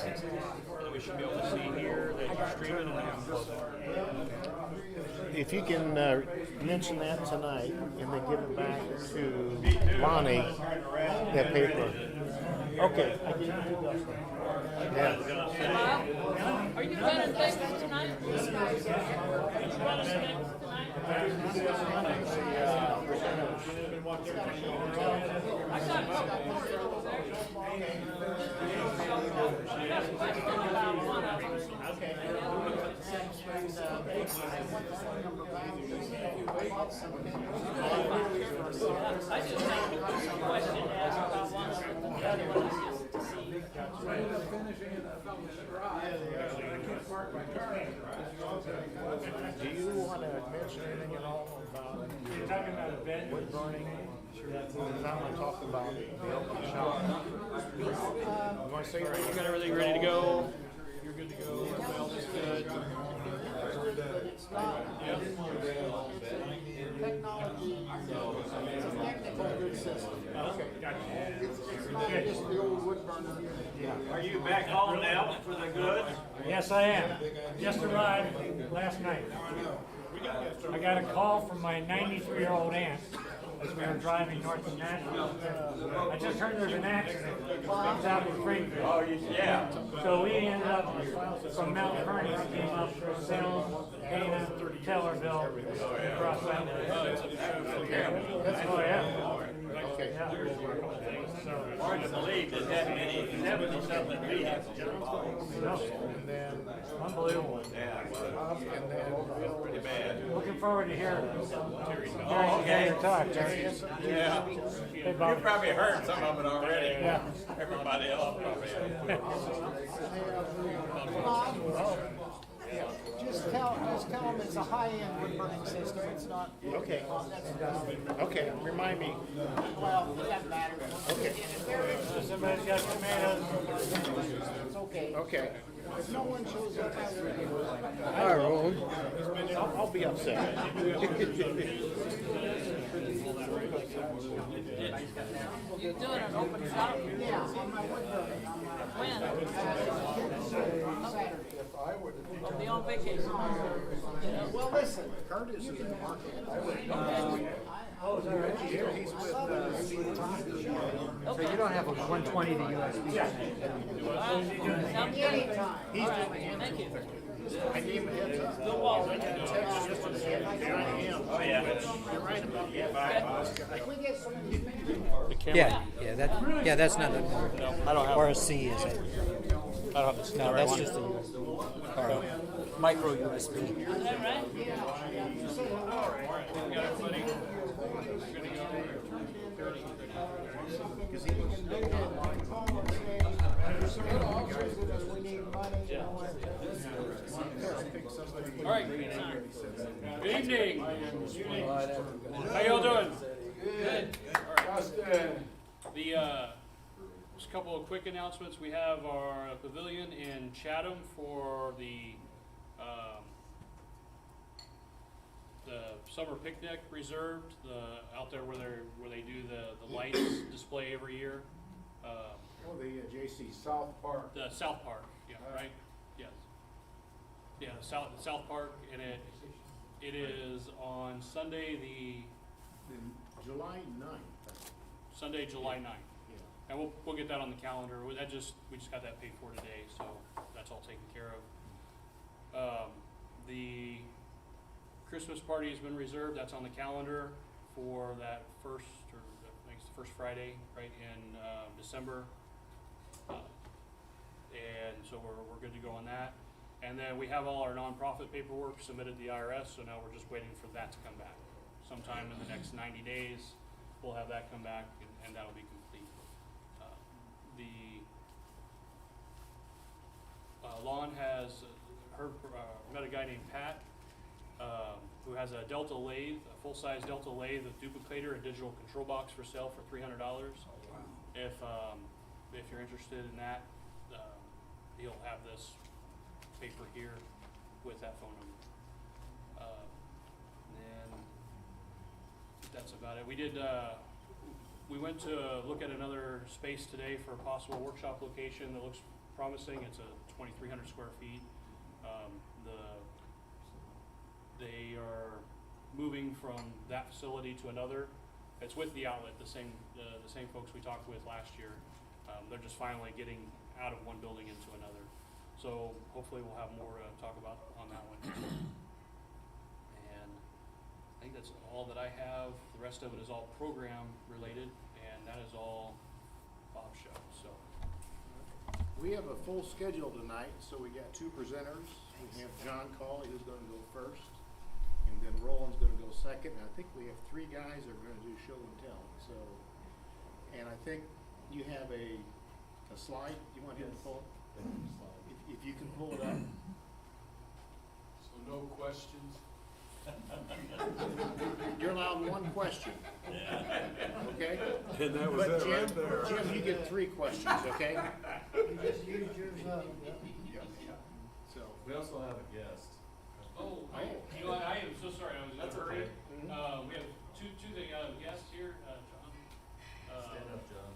that we should be able to see here that you're streaming and have close. If you can mention that tonight and then give it back to Lonnie, that paper. Okay. I give you two bucks. Yeah. Are you running things tonight? Are you running things tonight? I got a question about one of them. I just have a question to ask about one of them. The other one is just to see. Do you want to mention anything at all about wood burning? Because I want to talk about the open shop. You want to say You got everything ready to go? You're good to go. Everybody else is good. Technology, it's a technical good system. Okay, it's not just the old wood burner. Yeah. Are you back home now for the goods? Yes, I am. Just arrived last night. I got a call from my 93-year-old aunt as we were driving north of Nashville. I just heard there's an accident. Comes out in Springfield. Oh, yeah. So we ended up from Mount Kearney, we came up through Salem, Dana, Taylorville, across that way. Oh, yeah. Okay. Yeah. Hard to believe that that many 70-something vehicles are involved. No. And then, Unbelievable. Yeah, and then, pretty bad. Looking forward to hearing Oh, okay. okay. Talk, Terry. Yeah. Hey, You Bob. probably heard some of it already. Yeah. Everybody else probably has. Just tell them it's a high-end wood burning system. It's not. okay. Okay, remind me. Well, it doesn't matter. Okay. If they're interested, Somebody's got tomatoes. it's okay. Okay. If no one shows up, I will. All right, Roland. I'll be upset. You doing an open shop? Yeah, on my wood burning. When? Saturday. I'll be on vacation. Well, listen, Curtis is in the market. So you don't have a 120 to USB. Sounds good. Anytime. All right, thank you. I gave him a heads up. Bill Walton. I am. Oh, yeah. You're right about that. If we get some of these Yeah, that's not a, I don't have. or a C, is it? I don't have the No, that's just a or a micro USB. Is that right? we need money, you know, All right. Good evening. How y'all doing? Good. The just a couple of quick announcements. We have our pavilion in Chatham for the summer picnic reserved. Out there where they do the lights display every year. The J.C. South Park. The South Park, yeah, right? Yes. Yeah, South Park, and it is on Sunday, July 9th. Sunday, July 9th. Yeah. And we'll get that on the calendar. We just got that paid for today, so that's all taken care of. The Christmas party has been reserved. That's on the calendar for that I think it's the first Friday, right, in December. And so we're good to go on that. And then we have all our nonprofit paperwork submitted to the IRS, so now we're just waiting for that to come back. Sometime in the next 90 days, we'll have that come back, and that'll be complete. Lon has met a guy named Pat, who has a Delta lathe, a full-size Delta lathe, a duplicator, a digital control box for sale for $300. If you're interested in that, he'll have this paper here with that phone number. And that's about it. We did we went to look at another space today for a possible workshop location that looks promising. It's a 2,300 square feet. They are moving from that facility to another. It's with the outlet, the same folks we talked with last year. They're just finally getting out of one building into another. So hopefully we'll have more to talk about on that one. And I think that's all that I have. The rest of it is all program related, and that is all Bob's show, so. We have a full schedule tonight, so we got two presenters. We have John Cawley, who's gonna go first, and then Roland's gonna go second, and I think we have three guys that are gonna do show and tell, so. And I think you have a slide, you want him to pull it? If you can pull it up. So no questions? You're allowed one question. Okay? And that was But it Jim, right there. Jim, you get 3 questions, okay? You just used yours up. So, We also have a guest. Oh, you know, I am so sorry, I was in a That's hurry. okay. We have two guests here, John. Stand up, John.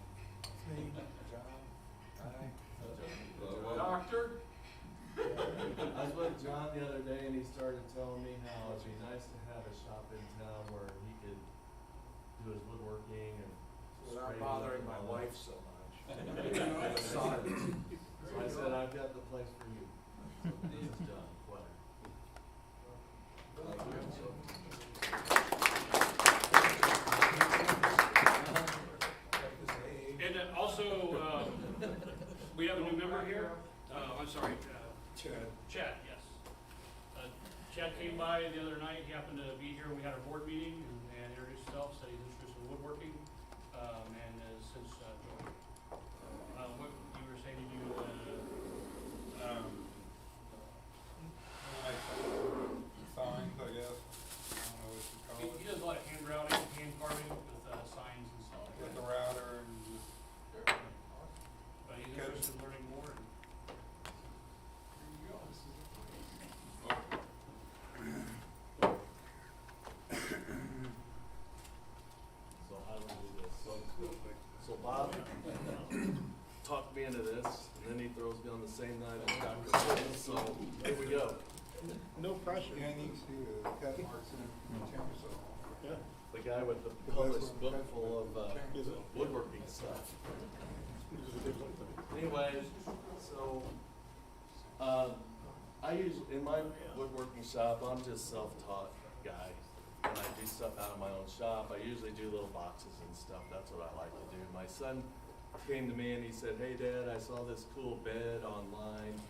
Doctor. I was with John the other day and he started telling me how it'd be nice to have a shop in town where he could do his woodworking and. Without spray bothering wood my and all wife that. so much. So I said, I've got the place for you. So this is John Weather. And then also, we have a new member here. I'm sorry, Chad, yes. Chad came by the other night, he happened to be here, we had our board meeting, and introduced himself, said he's interested in woodworking, and has since joined. What you were saying, did you, Signs, I guess. I don't know what you call he it. does a lot of hand grouting, hand carving with signs and stuff. With the router and just. But he's interested in learning more. And So how do we do this? So Bob talked me into this, and then he throws me on the same night as Dr. Fitness, so here we go. no pressure. Yeah, and you can see the cut marks in the chainsaw. Yeah. The guy with the published book full of woodworking stuff. Anyway, so, I in my woodworking shop, I'm just self-taught guy. And I do stuff out of my own shop. I usually do little boxes and stuff. That's what I like to do. My son came to me and he said, "Hey Dad, I saw this cool bed online."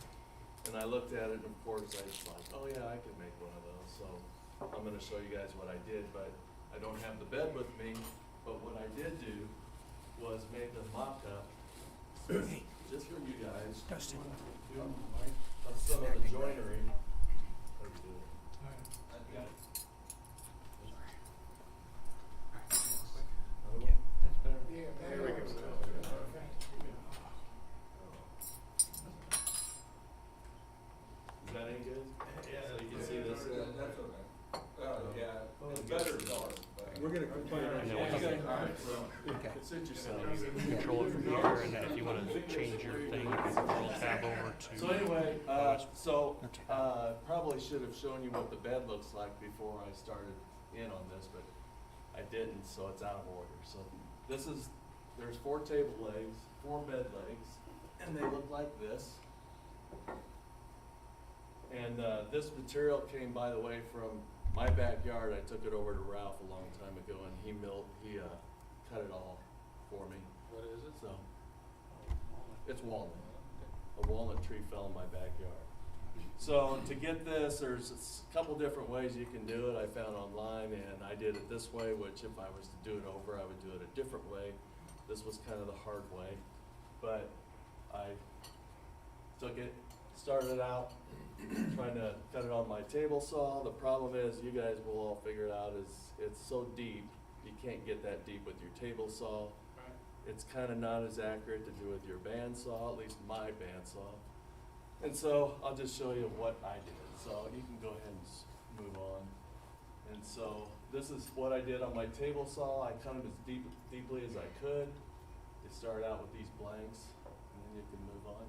And I looked at it and of course I was like, "Oh yeah, I could make one of those." So I'm gonna show you guys what I did, but I don't have the bed with me. But what I did do was make a mock-up just for you guys. Of some of the joinery. How do you do it? There we go. Is that any good? Yeah. So you can see this. That's okay. Yeah, it's better than ours. We're gonna complain. Suit yourself. control it from here, and if you want to change your thing, you can roll tab over to. So anyway, probably should have shown you what the bed looks like before I started in on this, but I didn't, so it's out of order. So there's 4 table legs, 4 bed legs, and they look like this. And this material came, by the way, from my backyard. I took it over to Ralph a long time ago, and he cut it all for me. What is it? So, it's walnut. A walnut tree fell in my backyard. So to get this, there's a couple different ways you can do it. I found online, and I did it this way, which if I was to do it over, I would do it a different way. This was kind of the hard way, but I took it, started out trying to cut it on my table saw. The problem is, you guys will all figure it out, is it's so deep, you can't get that deep with your table saw. It's kind of not as accurate to do with your bandsaw, at least my bandsaw. And so I'll just show you what I did. So you can go ahead and move on. And so this is what I did on my table saw. I cut them as deeply as I could. It started out with these blanks, and then you can move on.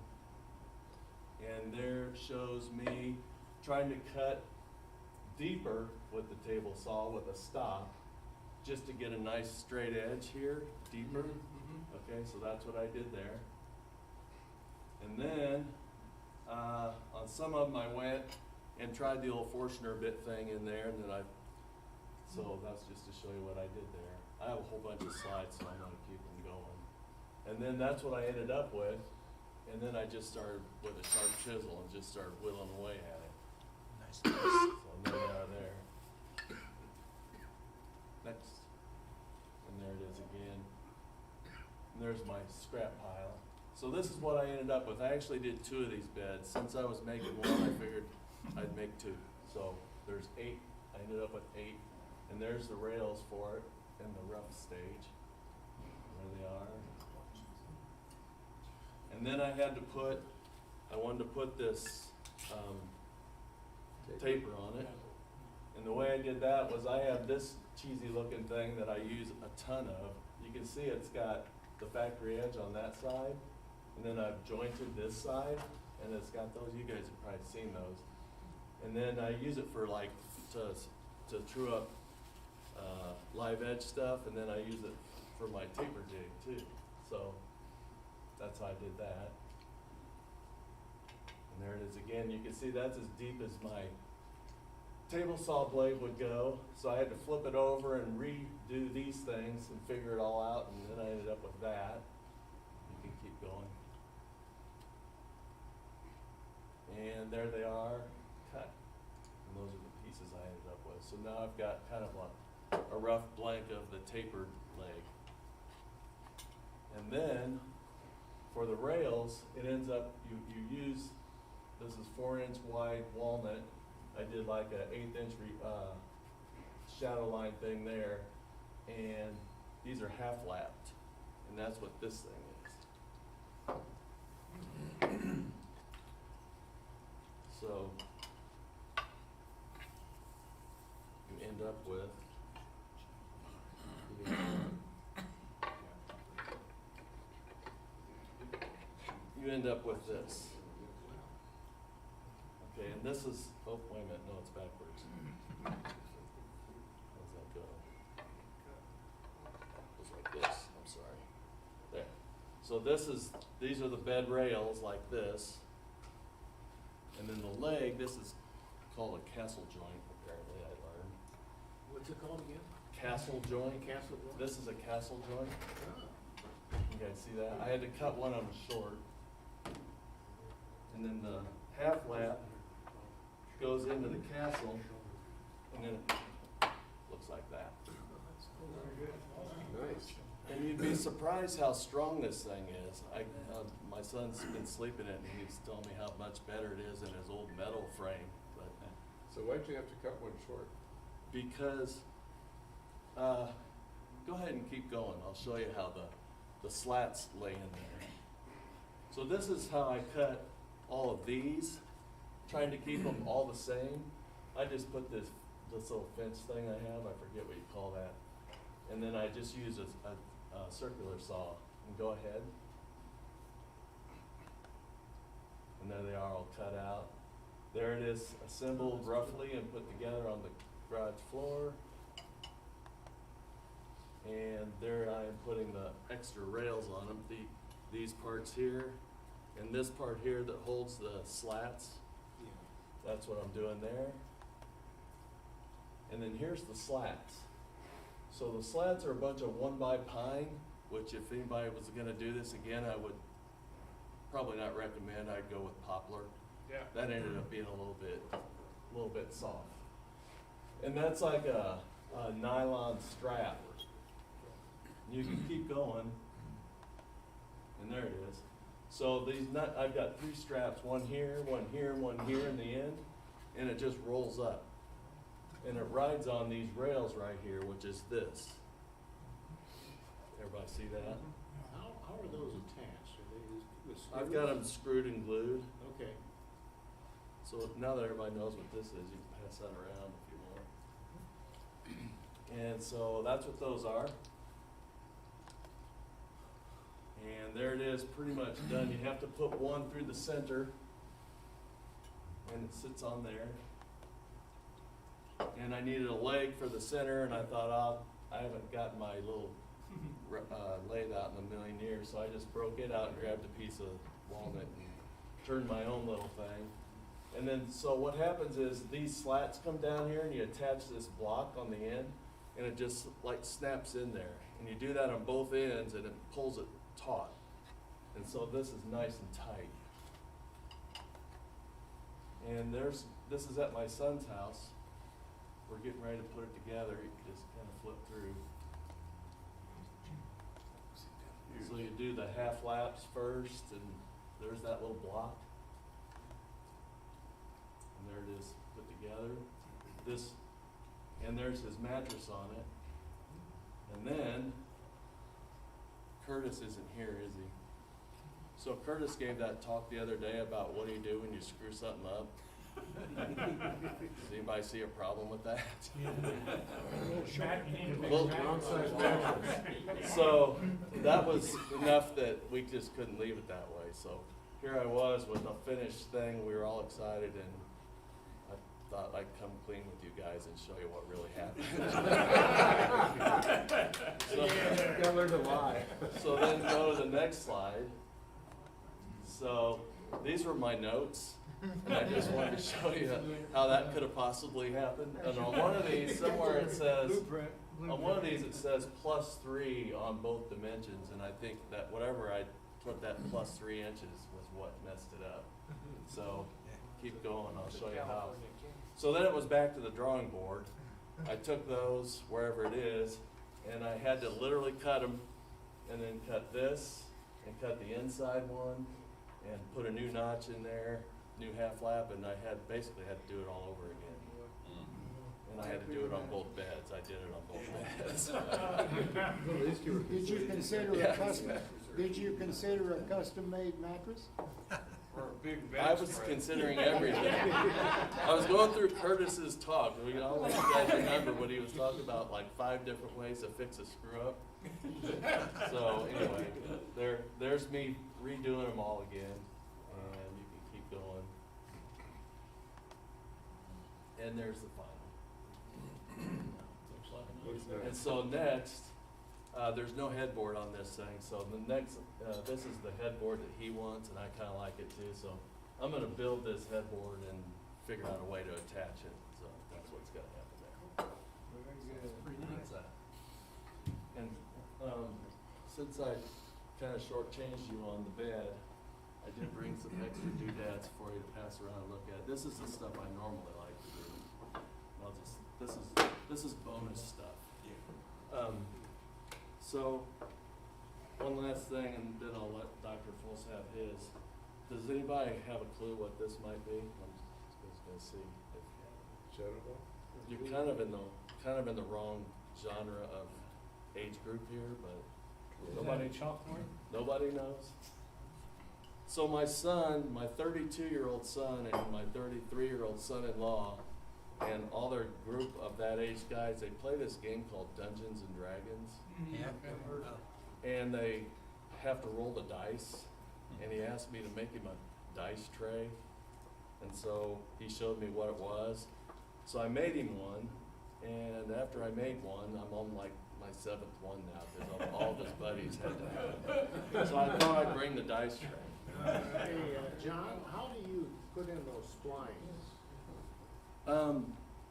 And there shows me trying to cut deeper with the table saw with a stop, just to get a nice straight edge here, deeper. Okay, so that's what I did there. And then, on some of them I went and tried the old Forstner bit thing in there, and then so that's just to show you what I did there. I have a whole bunch of slides, so I'm gonna keep them going. And then that's what I ended up with, and then I just started with a sharp chisel and just started whittling away at it. Nice. So there they are there. Next. And there it is again. And there's my scrap pile. So this is what I ended up with. I actually did 2 of these beds. Since I was making one, I figured I'd make 2. So there's 8. I ended up with 8. And there's the rails for it in the rough stage. There they are. And then I wanted to put this taper on it. And the way I did that was I have this cheesy looking thing that I use a ton of. You can see it's got the factory edge on that side. And then I've jointed this side, and it's got those. You guys have probably seen those. And then I use it for like to true up live edge stuff, and then I use it for my taper jig too. So that's how I did that. And there it is again. You can see that's as deep as my table saw blade would go. So I had to flip it over and redo these things and figure it all out, and then I ended up with that. You can keep going. And there they are, cut. And those are the pieces I ended up with. So now I've got kind of a rough blank of the tapered leg. And then for the rails, it ends up, you use, this is 4-inch wide walnut. I did like a 1/8 inch shadow line thing there. And these are half lapped. And that's what this thing is. So you end up with this. Okay, and this is, oh, wait a minute, no, it's backwards. How does that go? Goes like this, I'm sorry. There. So these are the bed rails like this. And then the leg, this is called a castle joint, apparently, I learned. What's it called again? Castle joint. Castle joint? This is a castle joint. You guys see that? I had to cut one of them short. And then the half lap goes into the castle, and then it looks like that. Nice. And you'd be surprised how strong this thing is. My son's been sleeping in it, and he's telling me how much better it is than his old metal frame. But So why'd you have to cut one short? because, go ahead and keep going. I'll show you how the slats lay in there. So this is how I cut all of these, trying to keep them all the same. I just put this little fence thing I have, I forget what you call that. And then I just use a circular saw. And go ahead. And there they are all cut out. There it is, assembled roughly and put together on the garage floor. And there I am putting the extra rails on them, these parts here, and this part here that holds the slats. That's what I'm doing there. And then here's the slats. So the slats are a bunch of 1x pine, which if anybody was gonna do this again, I would probably not recommend. I'd go with poplar. Yeah. That ended up being a little bit soft. And that's like a nylon strap. You can keep going, and there it is. So I've got 3 straps, one here, one here, one here in the end, and it just rolls up. And it rides on these rails right here, which is this. Everybody see that? How are those attached? Are they with screws? I've got them screwed and glued. Okay. So now that everybody knows what this is, you can pass that around if you want. And so that's what those are. And there it is, pretty much done. You have to put one through the center, and it sits on there. And I needed a leg for the center, and I thought, I haven't gotten my little lathe out in a million years, so I just broke it out and grabbed a piece of walnut and turned my own little thing. And then, so what happens is these slats come down here, and you attach this block on the end, and it just like snaps in there. And you do that on both ends, and it pulls it taut. And so this is nice and tight. And this is at my son's house. We're getting ready to put it together. You can just kind of flip through. So you do the half laps first, and there's that little block. And there it is put together. And there's his mattress on it. And then, Curtis isn't here, is he? So Curtis gave that talk the other day about what do you do when you screw something up. Does anybody see a problem with that? So that was enough that we just couldn't leave it that way. So here I was with a finished thing. We were all excited, and I thought I'd come clean with you guys and show you what really happened. Gotta learn to lie. So then go to the next slide. So these were my notes, and I just wanted to show you how that could have possibly happened. And on one of these, somewhere it says, on one of these it says +3 on both dimensions, and I think that whatever I put that +3 inches was what messed it up. So keep going, I'll show you how. So then it was back to the drawing board. I took those wherever it is, and I had to literally cut them, and then cut this, and cut the inside one, and put a new notch in there, new half lap, and I basically had to do it all over again. And I had to do it on both beds. I did it on both beds. Did you consider Yeah. Did you consider a custom-made mattress? I was considering everything. I was going through Curtis's talk. I don't know if you guys remember what he was talking about, like 5 different ways to fix a screw up. So anyway, there's me redoing them all again, and you can keep going. And there's the final. And so next, there's no headboard on this thing, so the next, this is the headboard that he wants, and I kinda like it too, so I'm gonna build this headboard and figure out a way to attach it, so that's what's gonna happen there. That's that. And, since I kinda shortchanged you on the bed, I did bring some extra doodads for you to pass around and look at. This is the stuff I normally like to do. This is bonus stuff. So, one last thing, and then I'll let Dr. Fultz have his. Does anybody have a clue what this might be? I'm just gonna see if you're kind of in the wrong genre of age group here, but Nobody chalkboard? nobody knows. So my son, my 32-year-old son, and my 33-year-old son-in-law, and all their group of that age guys, they play this game called Dungeons and Dragons. And they have to roll the dice, and he asked me to make him a dice tray. And so he showed me what it was. So I made him one, and after I made one, I'm on like my 7th one now, because all of his buddies had to have it. So I thought I'd bring the dice tray. Hey, John, how do you put in those splines?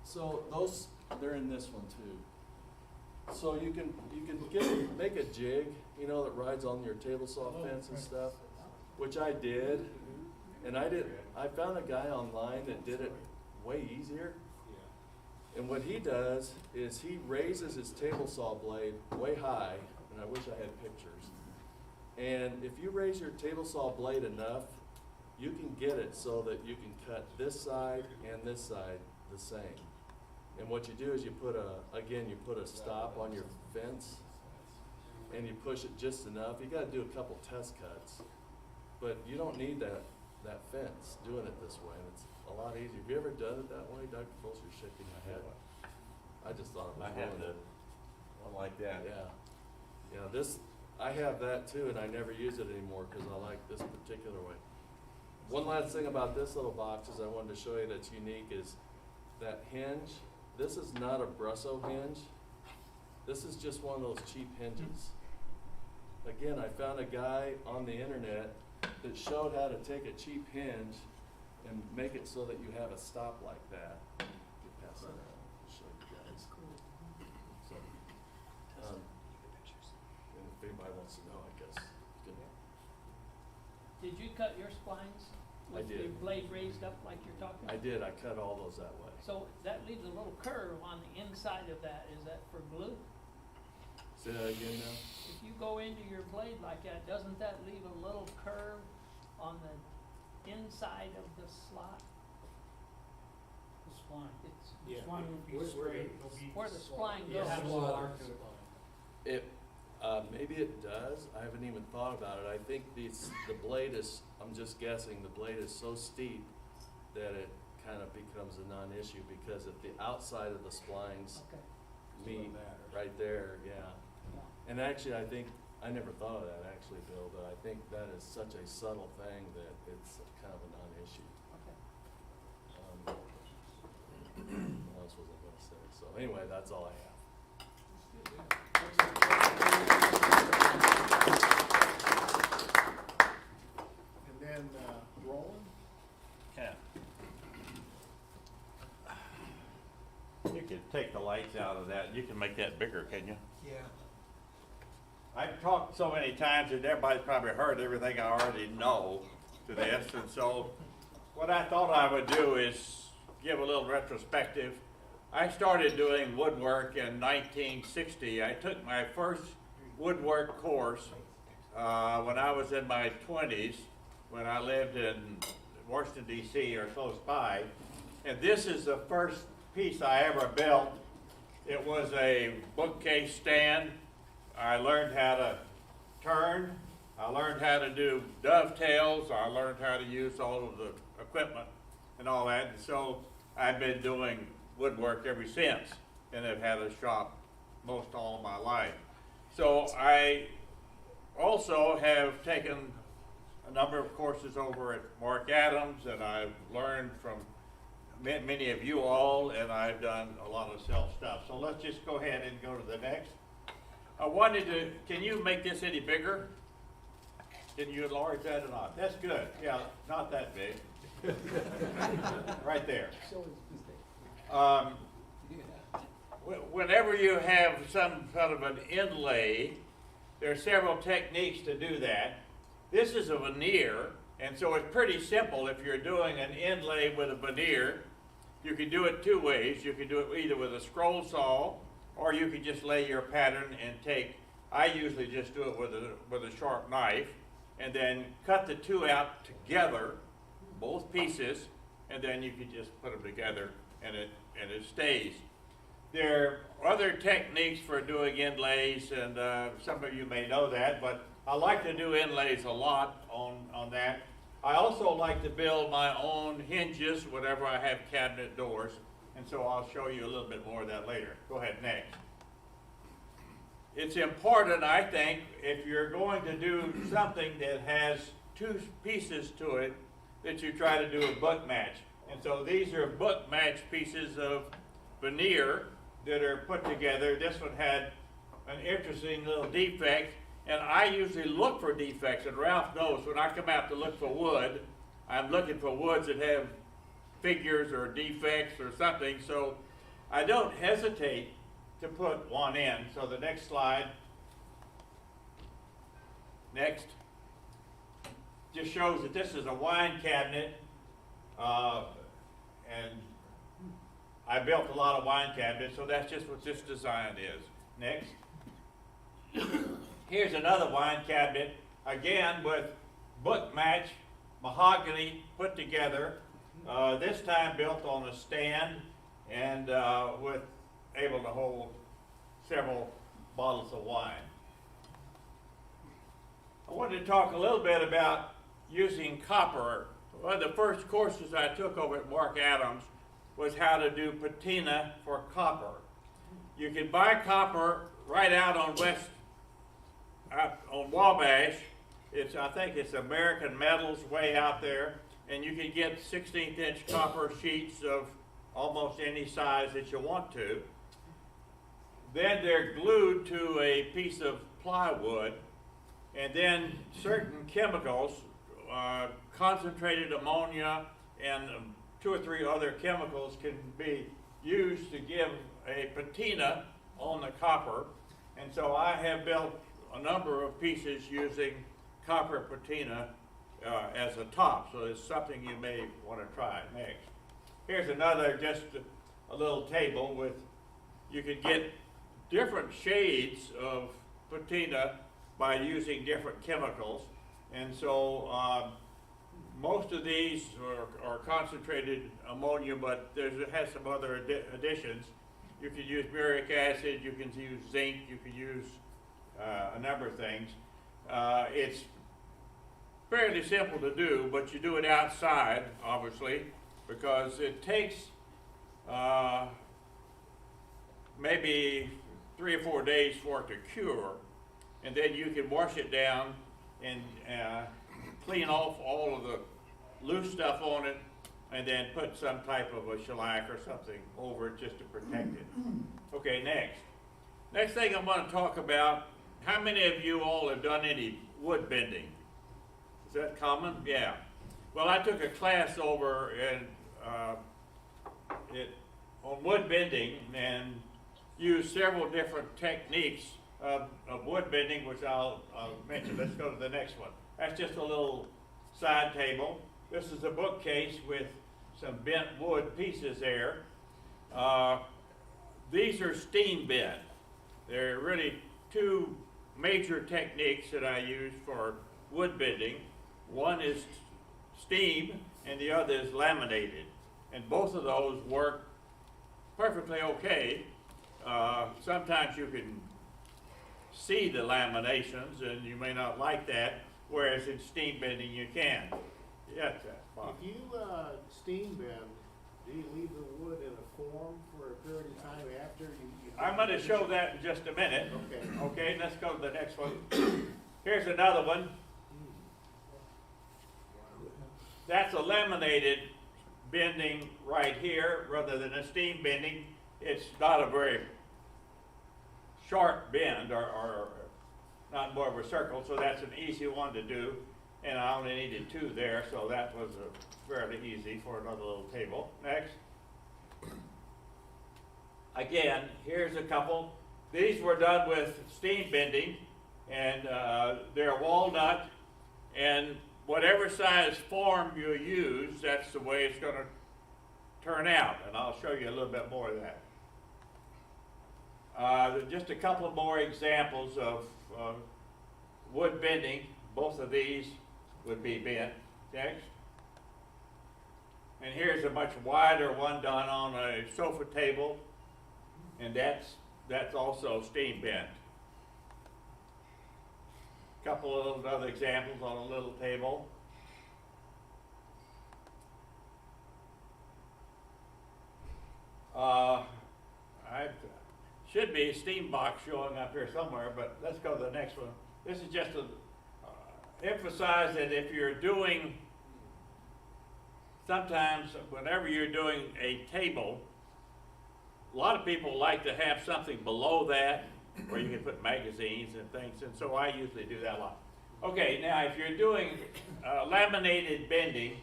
So those, they're in this one too. So you can make a jig, that rides on your table saw fence and stuff, which I did. And I found a guy online that did it way easier. And what he does is he raises his table saw blade way high, and I wish I had pictures. And if you raise your table saw blade enough, you can get it so that you can cut this side and this side the same. And what you do is you put a stop on your fence, and you push it just enough. You gotta do a couple test cuts, but you don't need that fence doing it this way, and it's a lot easier. Have you ever done it that way? Dr. Fultz, you're shaking your head. I just thought it I was have really the one like that. Yeah, this, I have that too, and I never use it anymore because I like this particular way. One last thing about this little box is I wanted to show you that's unique is that hinge. This is not a Brusso hinge. This is just one of those cheap hinges. Again, I found a guy on the internet that showed how to take a cheap hinge and make it so that you have a stop like that. Get past that, I'll show you guys. So, and if anybody wants to know, I guess. you can- Did you cut your splines I with your did. blade raised up like you're talking? I did, I cut all those that way. So that leaves a little curve on the inside of that. Is that for glue? Say that again now? If you go into your blade like that, doesn't that leave a little curve on the inside of the slot? The spline. It's The spline would be straight, it'll be. where the spline Yeah, goes. have a little arc to it. It, maybe it does, I haven't even thought about it. I think the blade is, I'm just guessing, the blade is so steep that it kind of becomes a non-issue because if the outside of the splines Okay. meet right there, yeah. Yeah. And actually, I think, I never thought of that actually, Bill, but I think that is such a subtle thing that it's kind of a non-issue. Okay. What else was I gonna say? So anyway, that's all I have. And then, Roland? Yeah. You could take the lights out of that, you can make that bigger, can you? Yeah. I've talked so many times that everybody's probably heard everything I already know to this, and so what I thought I would do is give a little retrospective. I started doing woodwork in 1960. I took my first woodwork course when I was in my 20s, when I lived in Washington, D.C. or close by, and this is the first piece I ever built. It was a bookcase stand. I learned how to turn. I learned how to do dovetails. I learned how to use all of the equipment and all that. And so I've been doing woodwork ever since, and I've had a shop most all of my life. So I also have taken a number of courses over at Mark Adams, and I've learned from many of you all, and I've done a lot of self stuff. So let's just go ahead and go to the next. I wanted to, can you make this any bigger? Can you enlarge that or not? That's good. Yeah, not that big. Right there. Whenever you have some kind of an inlay, there are several techniques to do that. This is a veneer, and so it's pretty simple. If you're doing an inlay with a veneer, you can do it two ways. You can do it either with a scroll saw, or you can just lay your pattern and take, I usually just do it with a sharp knife, and then cut the two out together, both pieces, and then you can just put them together and it stays. There are other techniques for doing inlays, and some of you may know that, but I like to do inlays a lot on that. I also like to build my own hinges whenever I have cabinet doors, and so I'll show you a little bit more of that later. Go ahead, next. It's important, I think, if you're going to do something that has two pieces to it, that you try to do a book match. And so these are book match pieces of veneer that are put together. This one had an interesting little defect, and I usually look for defects, and Ralph knows when I come out to look for wood, I'm looking for woods that have figures or defects or something, so I don't hesitate to put one in. So the next slide, next, just shows that this is a wine cabinet, and I built a lot of wine cabinets, so that's just what this design is. Next. Here's another wine cabinet, again with book match, mahogany put together, this time built on a stand and with able to hold several bottles of wine. I wanted to talk a little bit about using copper. One of the first courses I took over at Mark Adams was how to do patina for copper. you can buy copper right out on on Wabash. I think it's American Metals way out there, and you can get 16th inch copper sheets of almost any size that you want to. Then they're glued to a piece of plywood, and then certain chemicals, concentrated ammonia and 2 or 3 other chemicals can be used to give a patina on the copper. And so I have built a number of pieces using copper patina as a top, so it's something you may want to try next. Here's another, just a little table with, you could get different shades of patina by using different chemicals. And so most of these are concentrated ammonia, but it has some other additions. You can use muric acid, you can use zinc, you can use a number of things. It's fairly simple to do, but you do it outside, obviously, because it takes maybe 3 or 4 days for it to cure, and then you can wash it down and clean off all of the loose stuff on it, and then put some type of a shellac or something over it just to protect it. Okay, next thing I'm going to talk about, how many of you all have done any wood bending? Is that common? Yeah. Well, I took a class over on wood bending and used several different techniques of wood bending, which I'll mention. Let's go to the next one. That's just a little side table. This is a bookcase with some bent wood pieces there. These are steam bent. There are really 2 major techniques that I use for wood bending. One is steam and the other is laminated. And both of those work perfectly okay. Sometimes you can see the laminations and you may not like that, whereas in steam bending you can. Yes, Bob. If you steam bend, do you leave the wood in a form for a period of time after you I'm going to show that in just a minute. Okay. Okay, let's go to the next one. Here's another one. That's a laminated bending right here rather than a steam bending. It's not a very sharp bend or not more of a circle, so that's an easy one to do. And I only needed 2 there, so that was fairly easy for another little table. Next. Again, here's a couple. These were done with steam bending, and they're walnut, and whatever size form you use, that's the way it's going to turn out, and I'll show you a little bit more of that. Just a couple more examples of wood bending. Both of these would be bent. Next. And here's a much wider one done on a sofa table, and that's also steam bent. Couple of other examples on a little table. I should be a steam box showing up here somewhere, but let's go to the next one. This is just to emphasize that if you're doing, sometimes whenever you're doing a table, a lot of people like to have something below that where you can put magazines and things, and so I usually do that a lot. Okay, now if you're doing laminated bending,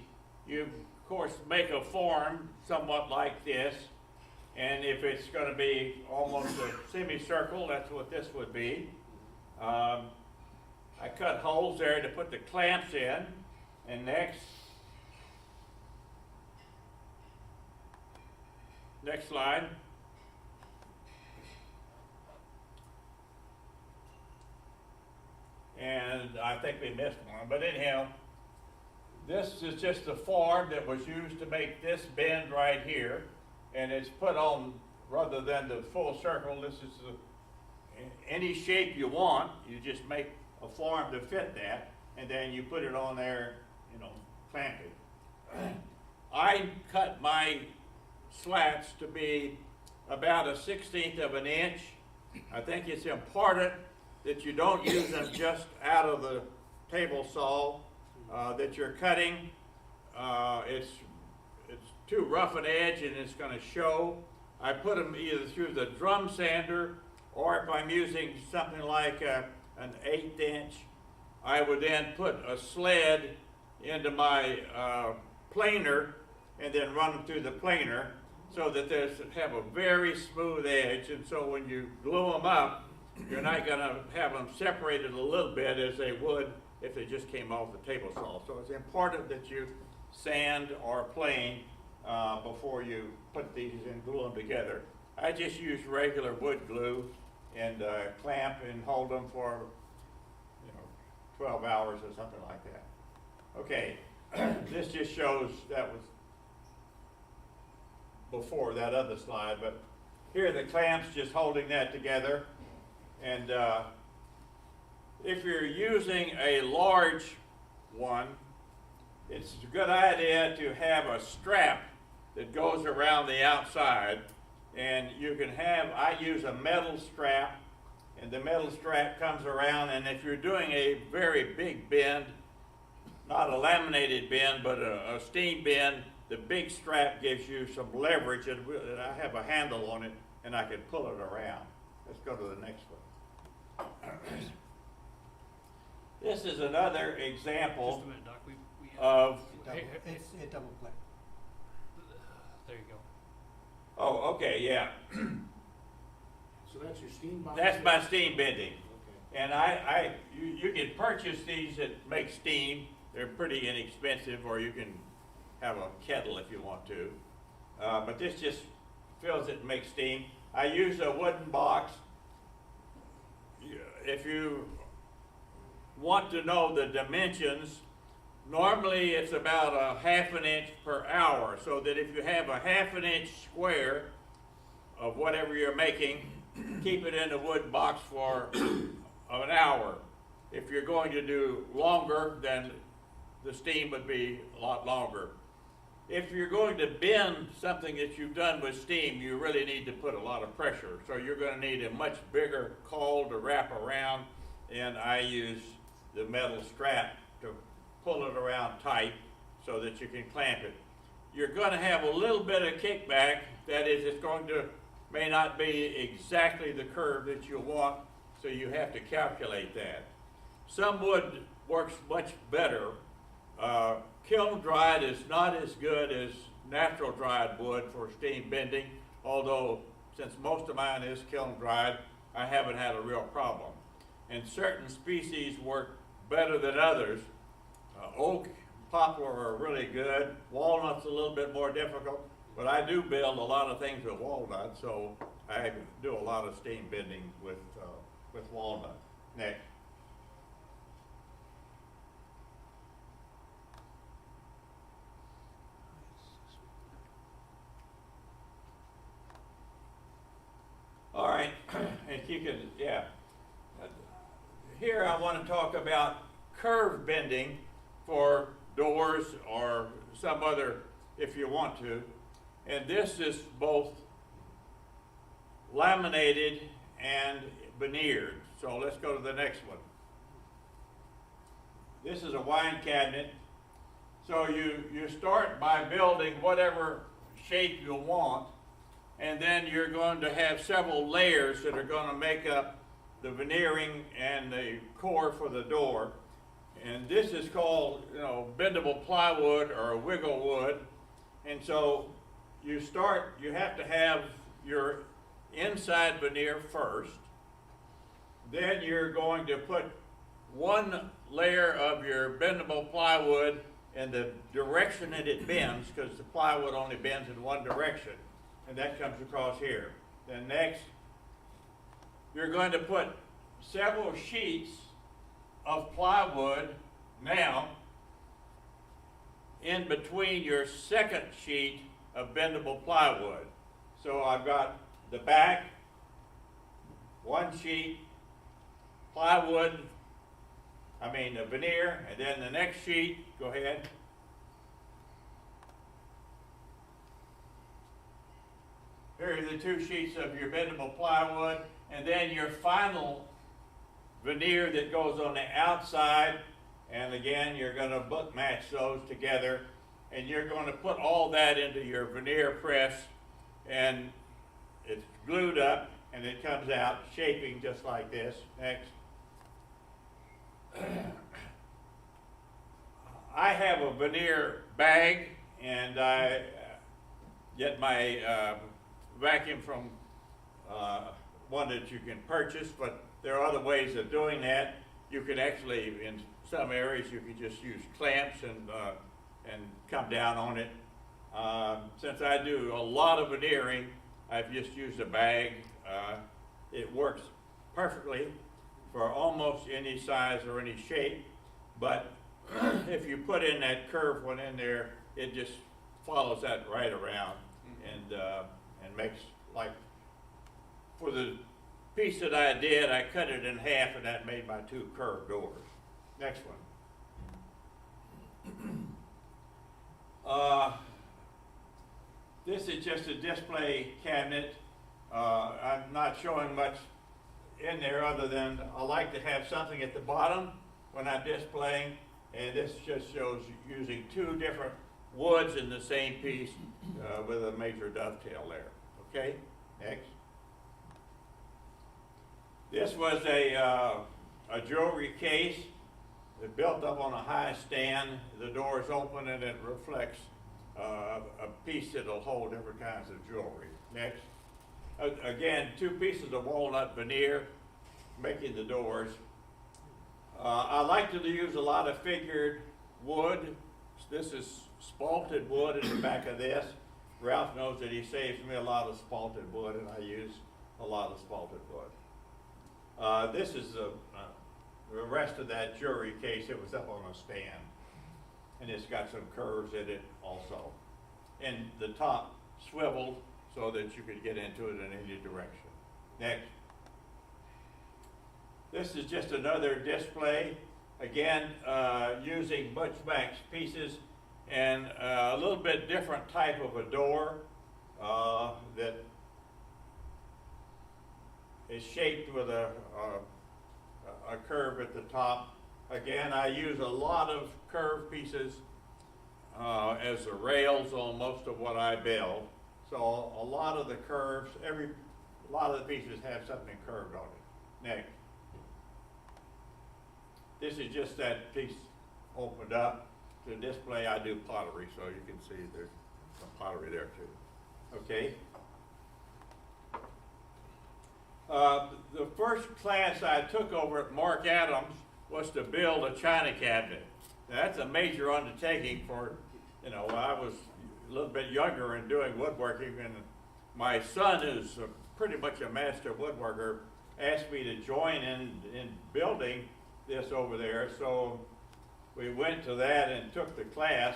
you of course make a form somewhat like this, and if it's going to be almost a semicircle, that's what this would be. I cut holes there to put the clamps in, and next slide. And I think we missed one, but anyhow, this is just the form that was used to make this bend right here, and it's put on, rather than the full circle, this is any shape you want. You just make a form to fit that, and then you put it on there, clamp it. I cut my slats to be about a 1/16 of an inch. I think it's important that you don't use them just out of the table saw, that you're cutting. It's too rough an edge and it's going to show. I put them either through the drum sander, or if I'm using something like an 1/8 inch, I would then put a sled into my planer and then run them through the planer so that they have a very smooth edge. And so when you glue them up, you're not going to have them separated a little bit as they would if they just came off the table saw. So it's important that you sand or plane before you put these and glue them together. I just use regular wood glue and clamp and hold them for 12 hours or something like that. Okay, this just shows that was before that other slide, but here are the clamps just holding that together. And if you're using a large one, it's a good idea to have a strap that goes around the outside. And you can have, I use a metal strap, and the metal strap comes around, and if you're doing a very big bend, not a laminated bend, but a steam bend, the big strap gives you some leverage, and I have a handle on it, and I can pull it around. Let's go to the next one. This is another Just example a minute, Doc. We of, It double click. there you go. oh, okay, yeah. So that's your steam box? That's my steam bending. Okay. And you can purchase these that make steam. They're pretty inexpensive, or you can have a kettle if you want to. But this just fills it and makes steam. I use a wooden box. If you want to know the dimensions, normally it's about a 1/2 inch per hour, so that if you have a 1/2 inch square of whatever you're making, keep it in the wood box for an hour. If you're going to do longer, then the steam would be a lot longer. If you're going to bend something that you've done with steam, you really need to put a lot of pressure. So you're going to need a much bigger coil to wrap around, and I use the metal strap to pull it around tight so that you can clamp it. You're going to have a little bit of kickback. That is, it's going to may not be exactly the curve that you want, so you have to calculate that. Some wood works much better. Kiln dried is not as good as natural dried wood for steam bending, although since most of mine is kiln dried, I haven't had a real problem. And certain species work better than others. Oak, poplar are really good. Walnut's a little bit more difficult, but I do build a lot of things with walnut, so I do a lot of steam bending with walnut. Next. All right, if you can, yeah. Here I want to talk about curve bending for doors or some other, if you want to. And this is both laminated and veneered. So let's go to the next one. This is a wine cabinet. So you start by building whatever shape you want, and then you're going to have several layers that are going to make up the veneering and the core for the door. And this is called, bendable plywood or wiggle wood. And so you have to have your inside veneer first. Then you're going to put one layer of your bendable plywood in the direction that it bends, because the plywood only bends in one direction. And that comes across here. Then next, you're going to put several sheets of plywood now in between your second sheet of bendable plywood. So I've got the back, one sheet, plywood, the veneer, and then the next sheet, go ahead. here are the 2 sheets of your bendable plywood, and then your final veneer that goes on the outside. And again, you're going to book match those together, and you're going to put all that into your veneer press, and it's glued up, and it comes out shaping just like this. Next. I have a veneer bag, and I get my vacuum from one that you can purchase, but there are other ways of doing that. You can actually, in some areas, you can just use clamps and come down on it. Since I do a lot of veneering, I've just used a bag. It works perfectly for almost any size or any shape, but if you put in that curved one in there, it just follows that right around and makes, like, for the piece that I did, I cut it in half, and that made my 2 curved doors. Next one. This is just a display cabinet. I'm not showing much in there other than I like to have something at the bottom when I'm displaying, and this just shows using 2 different woods in the same piece with a major dovetail there. Okay, next. This was a jewelry case that built up on a high stand. The door is open and it reflects a piece that'll hold different kinds of jewelry. Next. Again, 2 pieces of walnut veneer making the doors. I like to use a lot of figured wood. This is spalted wood in the back of this. Ralph knows that he saves me a lot of spalted wood, and I use a lot of spalted wood. This is the rest of that jewelry case. It was up on a stand, and it's got some curves in it also. And the top swiveled so that you could get into it in any direction. Next. This is just another display, again, using Butch Max pieces and a little bit different type of a door that is shaped with a curve at the top. Again, I use a lot of curved pieces as the rails on most of what I build. So a lot of the curves, a lot of the pieces have something curved on it. Next. This is just that piece opened up to display. I do pottery, so you can see there's some pottery there too. Okay. The first class I took over at Mark Adams was to build a china cabinet. Now, that's a major undertaking for, you know, I was a little bit younger and doing woodworking, and my son, who's pretty much a master woodworker, asked me to join in building this over there. So we went to that and took the class.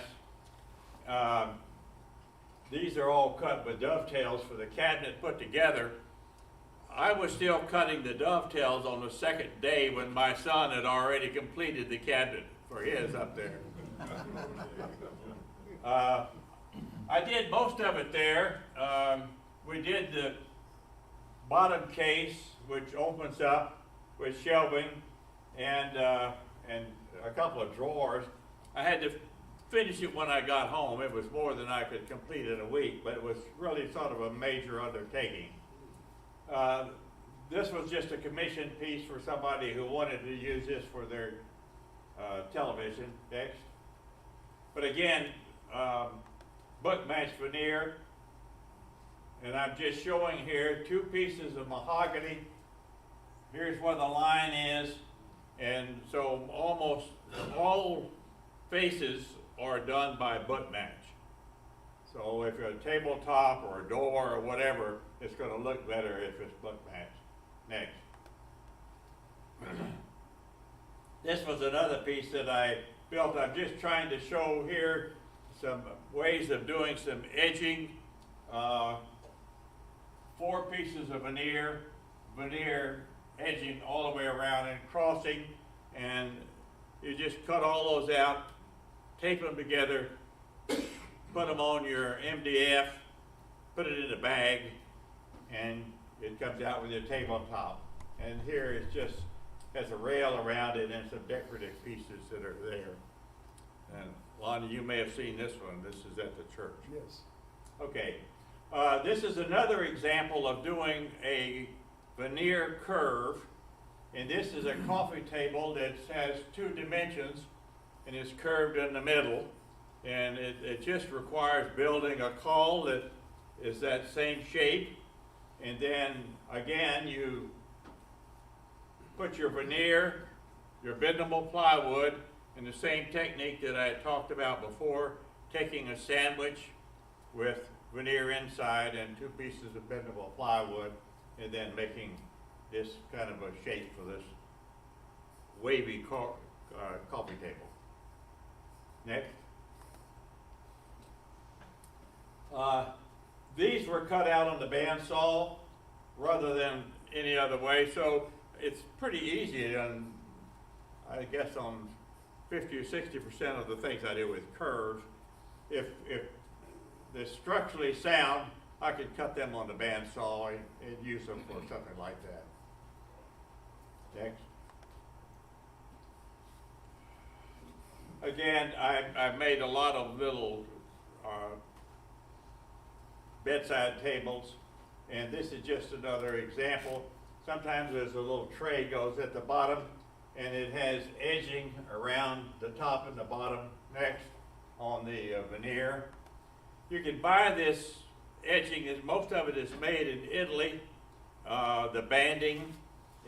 These are all cut with dovetails for the cabinet put together. I was still cutting the dovetails on the second day when my son had already completed the cabinet for his up there. I did most of it there. We did the bottom case, which opens up with shelving and a couple of drawers. I had to finish it when I got home. It was more than I could complete in a week, but it was really sort of a major undertaking. This was just a commission piece for somebody who wanted to use this for their television. Next. But again, book match veneer, and I'm just showing here 2 pieces of mahogany. Here's where the line is, and so almost all faces are done by book match. So if you're a tabletop or a door or whatever, it's going to look better if it's book match. Next. This was another piece that I built. I'm just trying to show here some ways of doing some edging. 4 pieces of veneer edging all the way around and crossing, and you just cut all those out, tape them together, put them on your MDF, put it in a bag, and it comes out with your tabletop. And here it just has a rail around it and some decorative pieces that are there. And Lonnie, you may have seen this one. This is at the church. Yes. Okay, this is another example of doing a veneer curve, and this is a coffee table that has 2 dimensions and is curved in the middle, and it just requires building a caul that is that same shape, and then again you put your veneer, your bendable plywood, in the same technique that I talked about before, taking a sandwich with veneer inside and 2 pieces of bendable plywood, and then making this kind of a shape for this wavy coffee table. Next. These were cut out on the bandsaw rather than any other way, so it's pretty easy, and I guess on 50 or 60% of the things I do with curves, if they're structurally sound, I could cut them on the bandsaw and use them for something like that. Next. Again, I've made a lot of little bedside tables, and this is just another example. Sometimes there's a little tray goes at the bottom, and it has edging around the top and the bottom next on the veneer. You can buy this edging, most of it is made in Italy, the banding,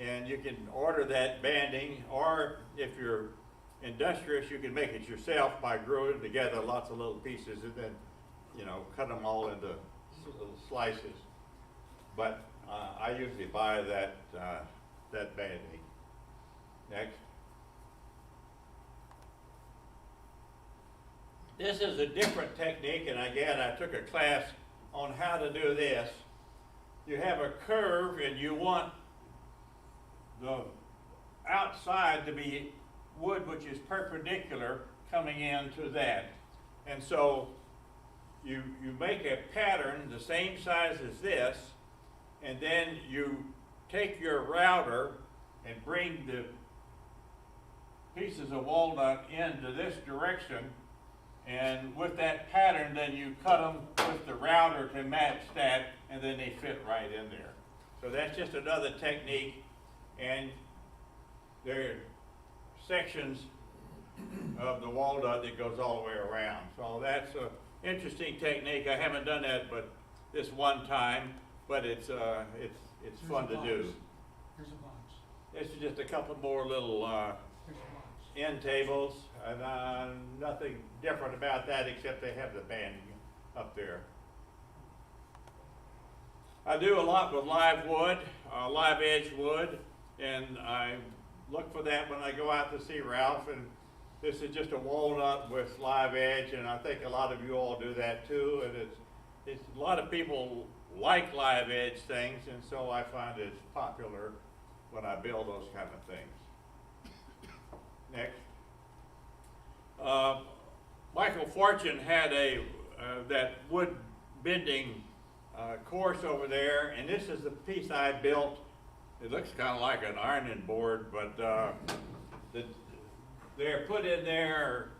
and you can order that banding, or if you're industrious, you can make it yourself by gluing together lots of little pieces and then, you know, cut them all into little slices. But I usually buy that banding. Next. This is a different technique, and again, I took a class on how to do this. You have a curve, and you want the outside to be wood which is perpendicular coming into that. And so you make a pattern the same size as this, and then you take your router and bring the pieces of walnut into this direction, and with that pattern then you cut them with the router to match that, and then they fit right in there. So that's just another technique, and there are sections of the walnut that goes all the way around. So that's an interesting technique. I haven't done that but this one time, but it's fun to do. Here's a box. This is just a couple more little Here's a box. end tables, and nothing different about that except they have the banding up there. I do a lot with live wood, live edge wood, and I look for that when I go out to see Ralph, and this is just a walnut with live edge, and I think a lot of you all do that too, and it's a lot of people like live edge things, and so I find it's popular when I build those kind of things. Next. Michael Fortune had that wood bending course over there, and this is the piece I built. It looks kind of like an ironing board, but they're put in there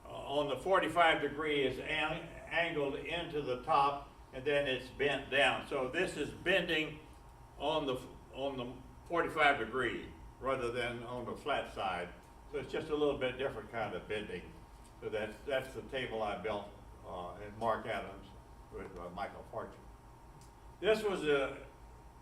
on the 45 degree is angled into the top, and then it's bent down. So this is bending on the 45 degree rather than on the flat side. So it's just a little bit different kind of bending. So that's the table I built in Mark Adams with Michael Fortune. This was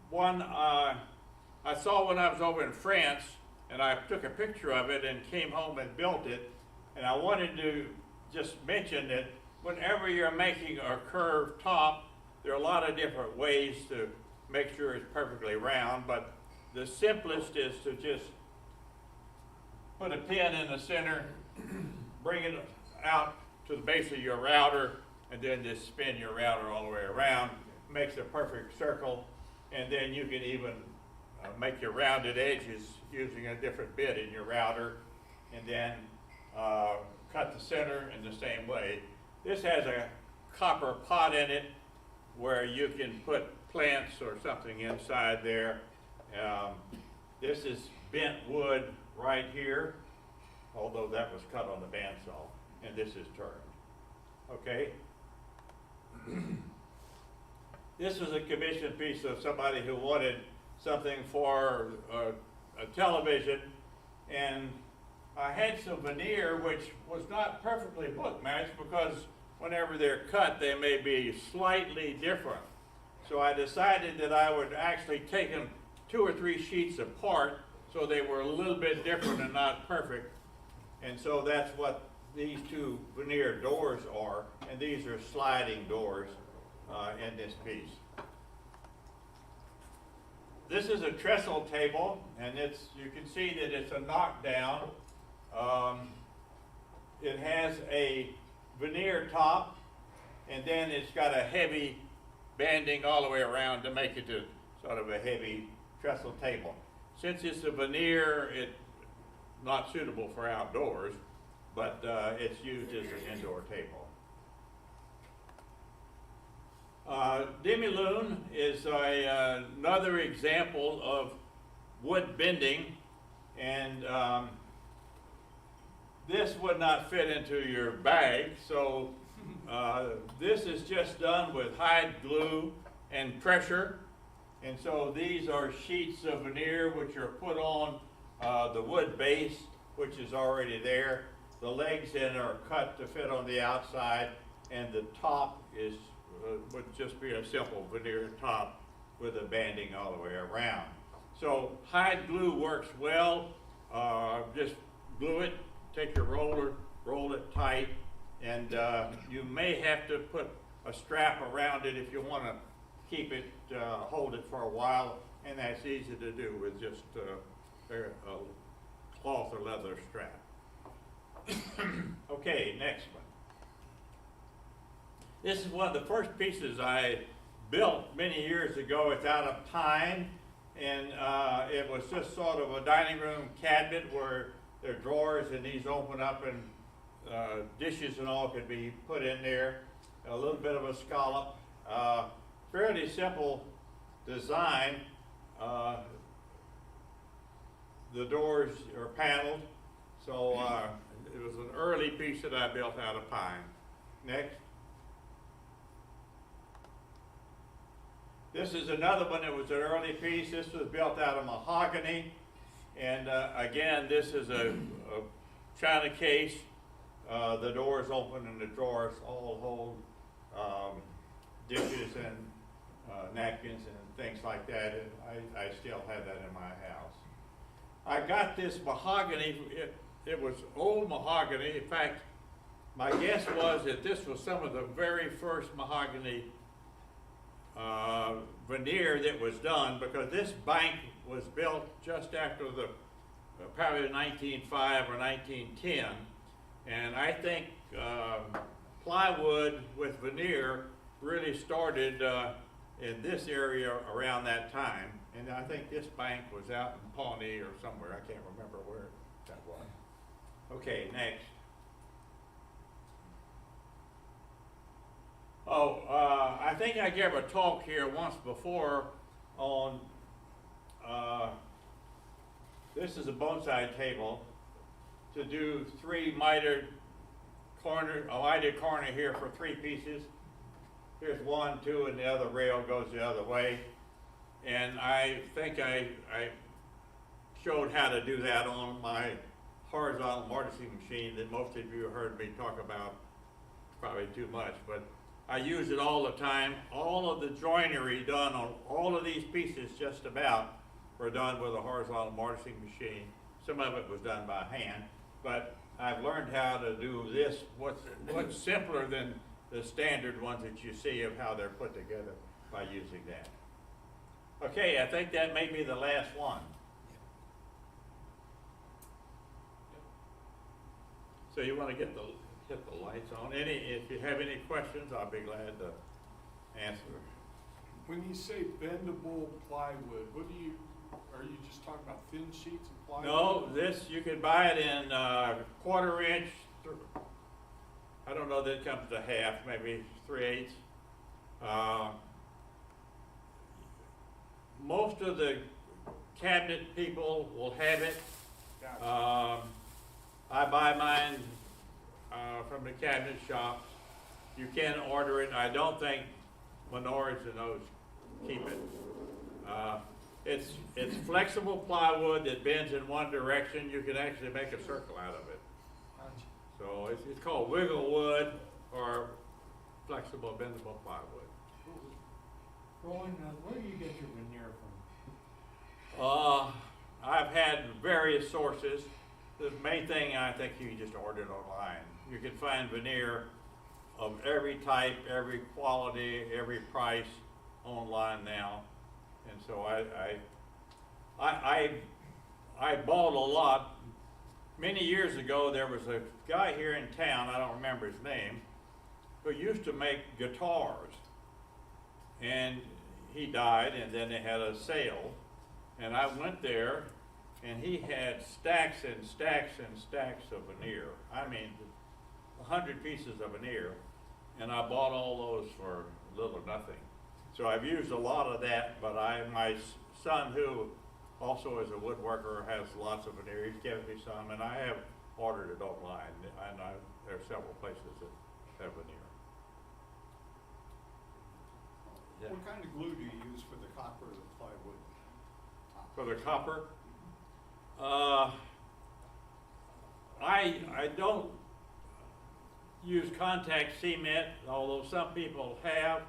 one I saw when I was over in France, and I took a picture of it and came home and built it. And I wanted to just mention that whenever you're making a curved top, there are a lot of different ways to make sure it's perfectly round, but the simplest is to just put a pin in the center, bring it out to the base of your router, and then just spin your router all the way around. Makes a perfect circle, and then you can even make your rounded edges using a different bit in your router, and then cut the center in the same way. This has a copper pot in it where you can put plants or something inside there. This is bent wood right here, although that was cut on the bandsaw, and this is turned. Okay? This was a commission piece of somebody who wanted something for a television, and I had some veneer which was not perfectly book matched because whenever they're cut they may be slightly different. So I decided that I would actually take them 2 or 3 sheets apart so they were a little bit different and not perfect. And so that's what these 2 veneer doors are, and these are sliding doors in this piece. This is a trestle table, and you can see that it's a knockdown. It has a veneer top, and then it's got a heavy banding all the way around to make it a sort of a heavy trestle table. Since it's a veneer, it's not suitable for outdoors, but it's used as an indoor table. Demi-Lune is another example of wood bending, and this would not fit into your bag, so this is just done with hide glue and pressure. And so these are sheets of veneer which are put on the wood base, which is already there. The legs then are cut to fit on the outside, and the top would just be a simple veneer top with a banding all the way around. So hide glue works well. Just glue it, take your roller, roll it tight, and you may have to put a strap around it if you want to keep it, hold it for a while, and that's easy to do with just a cloth or leather strap. Okay, next one. This is one of the first pieces I built many years ago. It's out of pine, and it was just sort of a dining room cabinet where there are drawers, and these open up, and dishes and all could be put in there. A little bit of a scallop. Fairly simple design. The doors are paneled, so it was an early piece that I built out of pine. Next. This is another one that was an early piece. This was built out of mahogany, and again, this is a china case. The doors open and the drawers all hold dishes and napkins and things like that, and I still have that in my house. I got this mahogany, it was old mahogany. In fact, my guess was that this was some of the very first mahogany veneer that was done, because this bank was built just after the probably 1905 or 1910, and I think plywood with veneer really started in this area around that time, and I think this bank was out in Pawnee or somewhere. I can't remember where that was. Okay, next. I think I gave a talk here once before on, this is a bonsai table, to do 3 mitered corner, a mitered corner here for 3 pieces. Here's 1, 2, and the other rail goes the other way. And I think I showed how to do that on my horizontal mortising machine that most of you heard me talk about probably too much, but I use it all the time. All of the joinery done on all of these pieces just about were done with a horizontal mortising machine. Some of it was done by hand, but I've learned how to do this, what's simpler than the standard ones that you see of how they're put together by using that. Okay, I think that may be the last one. So you want to hit the lights on. If you have any questions, I'll be glad to answer. When you say bendable plywood, are you just talking about thin sheets of plywood? No, this, you can buy it in 1/4 inch, I don't know that it comes to half, maybe 3/8. most of the cabinet people will have it. I buy mine from the cabinet shops. You can order it. I don't think Menards and those keep it. It's flexible plywood that bends in one direction. You can actually make a circle out of it. So it's called wiggle wood or flexible bendable plywood. Roland, where do you get your veneer from? I've had various sources. The main thing, I think you just order it online. You can find veneer of every type, every quality, every price online now. And so I bought a lot. Many years ago, there was a guy here in town, I don't remember his name, who used to make guitars. And he died, and then they had a sale. And I went there, and he had stacks and stacks and stacks of veneer. I mean, 100 pieces of veneer. And I bought all those for little or nothing. So I've used a lot of that, but my son, who also is a woodworker, has lots of veneer. He's given me some, and I have ordered it online. And there are several places that have veneer. What kind of glue do you use for the copper or the plywood? For the copper, I don't use contact cement, although some people have.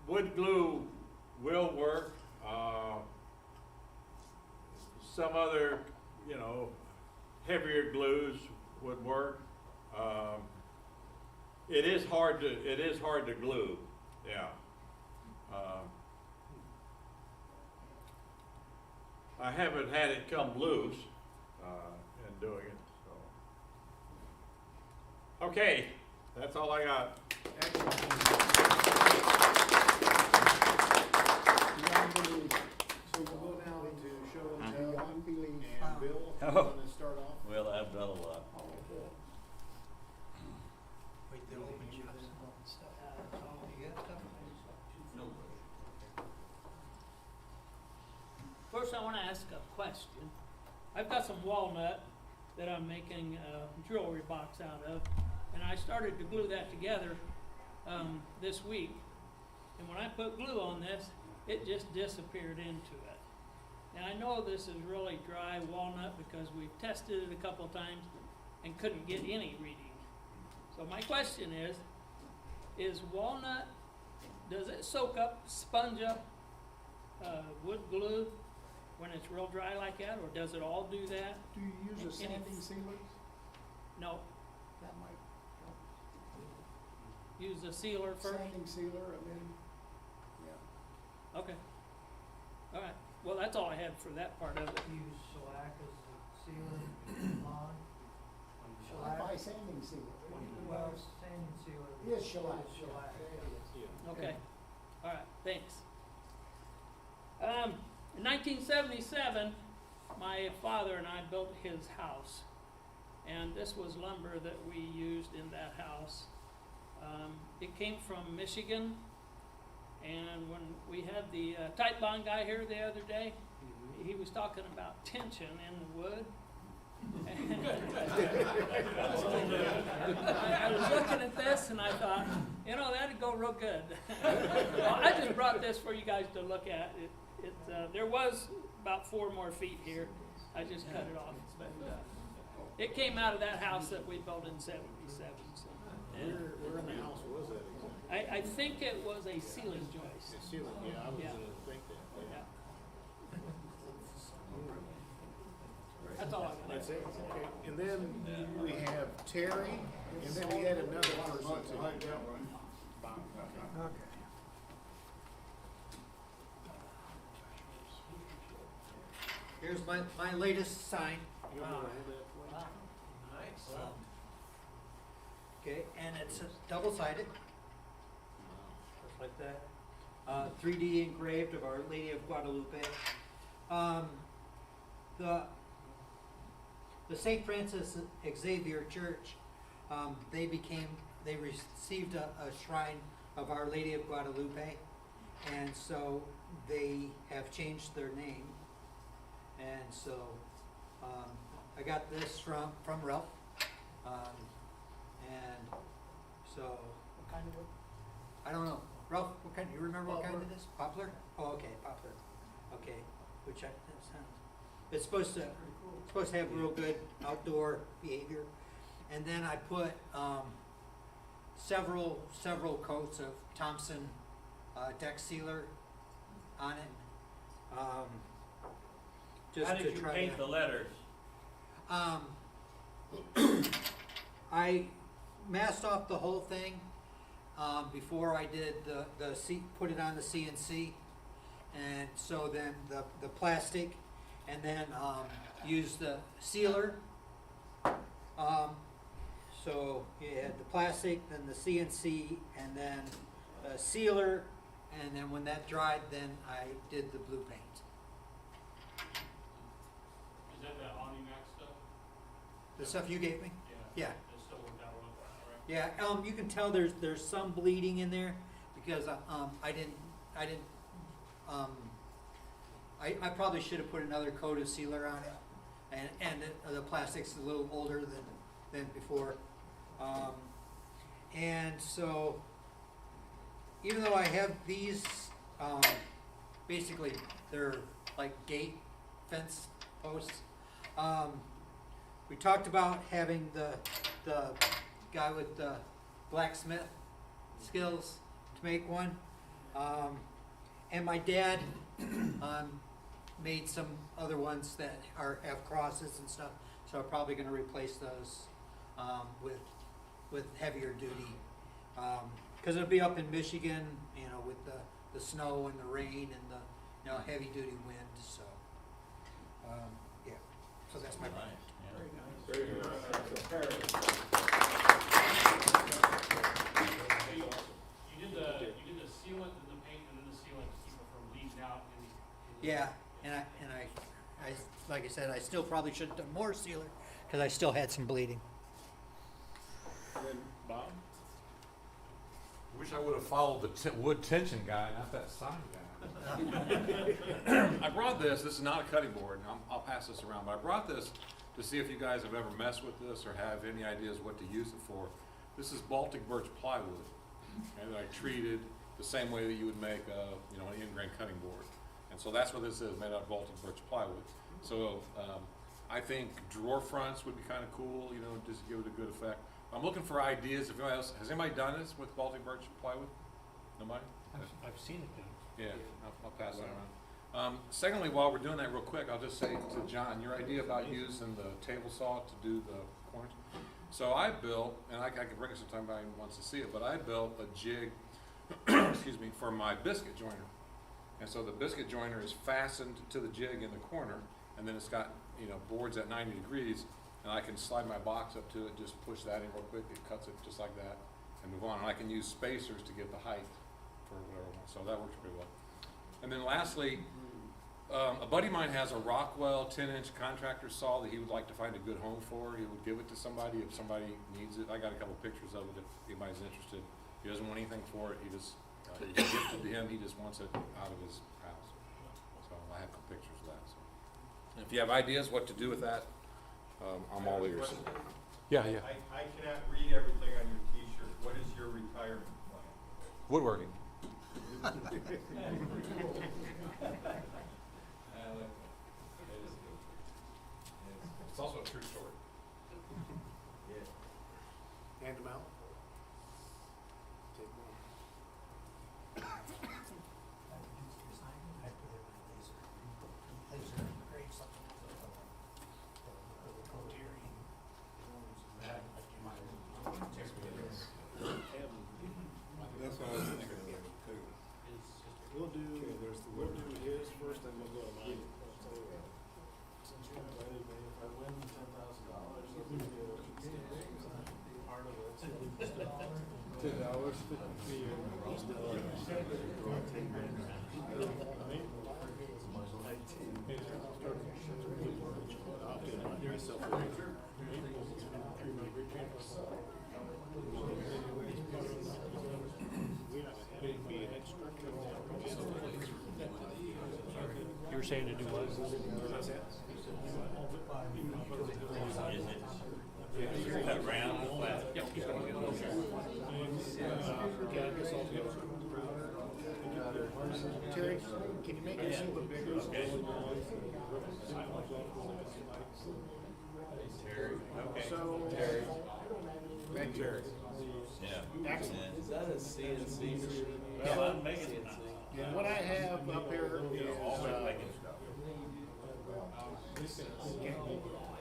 Wood glue will work. Some other, heavier glues would work. It is hard to glue, yeah. I haven't had it come loose in doing it, so. Okay, that's all I got. So we'll go now to show and tell, and Bill, you want to start off? Well, I've done a lot. Wait, they'll open you stuff. You got stuff? First, I want to ask a question. I've got some walnut that I'm making a jewelry box out of, and I started to glue that together this week. And when I put glue on this, it just disappeared into it. And I know this is really dry walnut because we've tested it a couple of times and couldn't get any reading. So my question is walnut, does it soak up, sponge up wood glue when it's real dry like that, or does it all do that? Do you use a sanding sealer? No. That might Use the sealer help. first? Sanding sealer and then, yeah. Okay. All right. Well, that's all I had for that part of it. Use shellac as the sealer on. I buy sanding sealer. Well, sanding sealer. It is shellac. Is shellac. Okay. All right. Thanks. In 1977, my father and I built his house, and this was lumber that we used in that house. It came from Michigan, and when we had the tight bond guy here the other day, he was talking about tension in the wood. I was looking at this and I thought, that'd go real good. Well, I just brought this for you guys to look at. There was about 4 more feet here. I just cut it off. But, it came out of that house that we built in '77. So, Where in the house was that exactly? I think it was a ceiling joist. Ceiling, yeah, I was Yeah. gonna think that. Yeah. That's all I got. That's it, okay. And then we have Terry, and then we had another person too. Okay. Here's my latest sign. You wanna hold that for me? Nice. Okay, and it's double-sided. Just like that. 3D engraved of Our Lady of Guadalupe. The St. Francis Xavier Church, they received a shrine of Our Lady of Guadalupe. And so they have changed their name. And so I got this from Ralph. And so, What kind of wood? I don't know. Ralph, what kind, you remember what kind it is? Poplar? Oh, okay, poplar. Okay, which that sounds, it's supposed to have real good outdoor behavior. And then I put, several coats of Thompson, deck sealer on it. Just How to did you try paint to, the letters? I masked off the whole thing, before I did put it on the CNC. And so then the plastic, and then, used the sealer. So you had the plastic, then the CNC, and then the sealer, and then when that dried, then I did the blue paint. Is that the OmniMax stuff? The stuff you gave me? Yeah. It still worked out well, right? Yeah, you can tell there's some bleeding in there because I probably should have put another coat of sealer on it, and the plastic's a little older than before, and so even though I have these, basically they're like gate fence posts. We talked about having the guy with the blacksmith skills to make one. And my dad made some other ones that have crosses and stuff, so I'm probably gonna replace those with heavier duty. Cause it'll be up in Michigan, with the snow and the rain and the, heavy duty wind, so, yeah, so that's my plan. You did the sealant and the paint and then the sealant to keep it from leaking out in Yeah, and I, like I said, I still probably should have done more sealer, cause I still had some bleeding. And then Bob? Wish I would have followed the wood tension guy, not that sign guy. I brought this is not a cutting board, and I'll pass this around, but I brought this to see if you guys have ever messed with this or have any ideas what to use it for. This is Baltic birch plywood, and I treated the same way that you would make an in-grain cutting board. And so that's what this is, made out of Baltic birch plywood. So I think drawer fronts would be kind of cool, just to give it a good effect. I'm looking for ideas. If anybody else, has anybody done this with Baltic birch plywood? Nobody? I've seen it done. Yeah, I'll pass that around. Secondly, while we're doing that real quick, I'll just say to John, your idea about using the table saw to do the corners. So I built, and I can bring it sometime if anyone wants to see it, but I built a jig, excuse me, for my biscuit joiner. And so the biscuit joiner is fastened to the jig in the corner, and then it's got, boards at 90 degrees, and I can slide my box up to it, just push that in real quick, it cuts it just like that, and move on. And I can use spacers to get the height for whatever I want, so that works pretty well. And then lastly, a buddy of mine has a Rockwell 10-inch contractor saw that he would like to find a good home for. He would give it to somebody if somebody needs it. I got a couple pictures of it if anybody's interested. He doesn't want anything for it. He just, it's gifted to him. He just wants it out of his house. So I have some pictures of that. So. And if you have ideas what to do with that, I'm all ears. Yeah. I cannot read everything on your t-shirt. What is your retirement plan? Woodworking. It's also a true story. Hand them out. Take one. That's what I was thinking of too. We'll do his first, and we'll go to mine. Since you invited me, if I win $10,000, I'll give you part of it. $10. saying to do what? That round, flat. Yep. Terry, can you make it a little bit bigger? Terry, okay. So, thank you. Yeah. Excellent. Is that a CNC machine? Well, I'm making it. And what I have up here is, Always making stuff.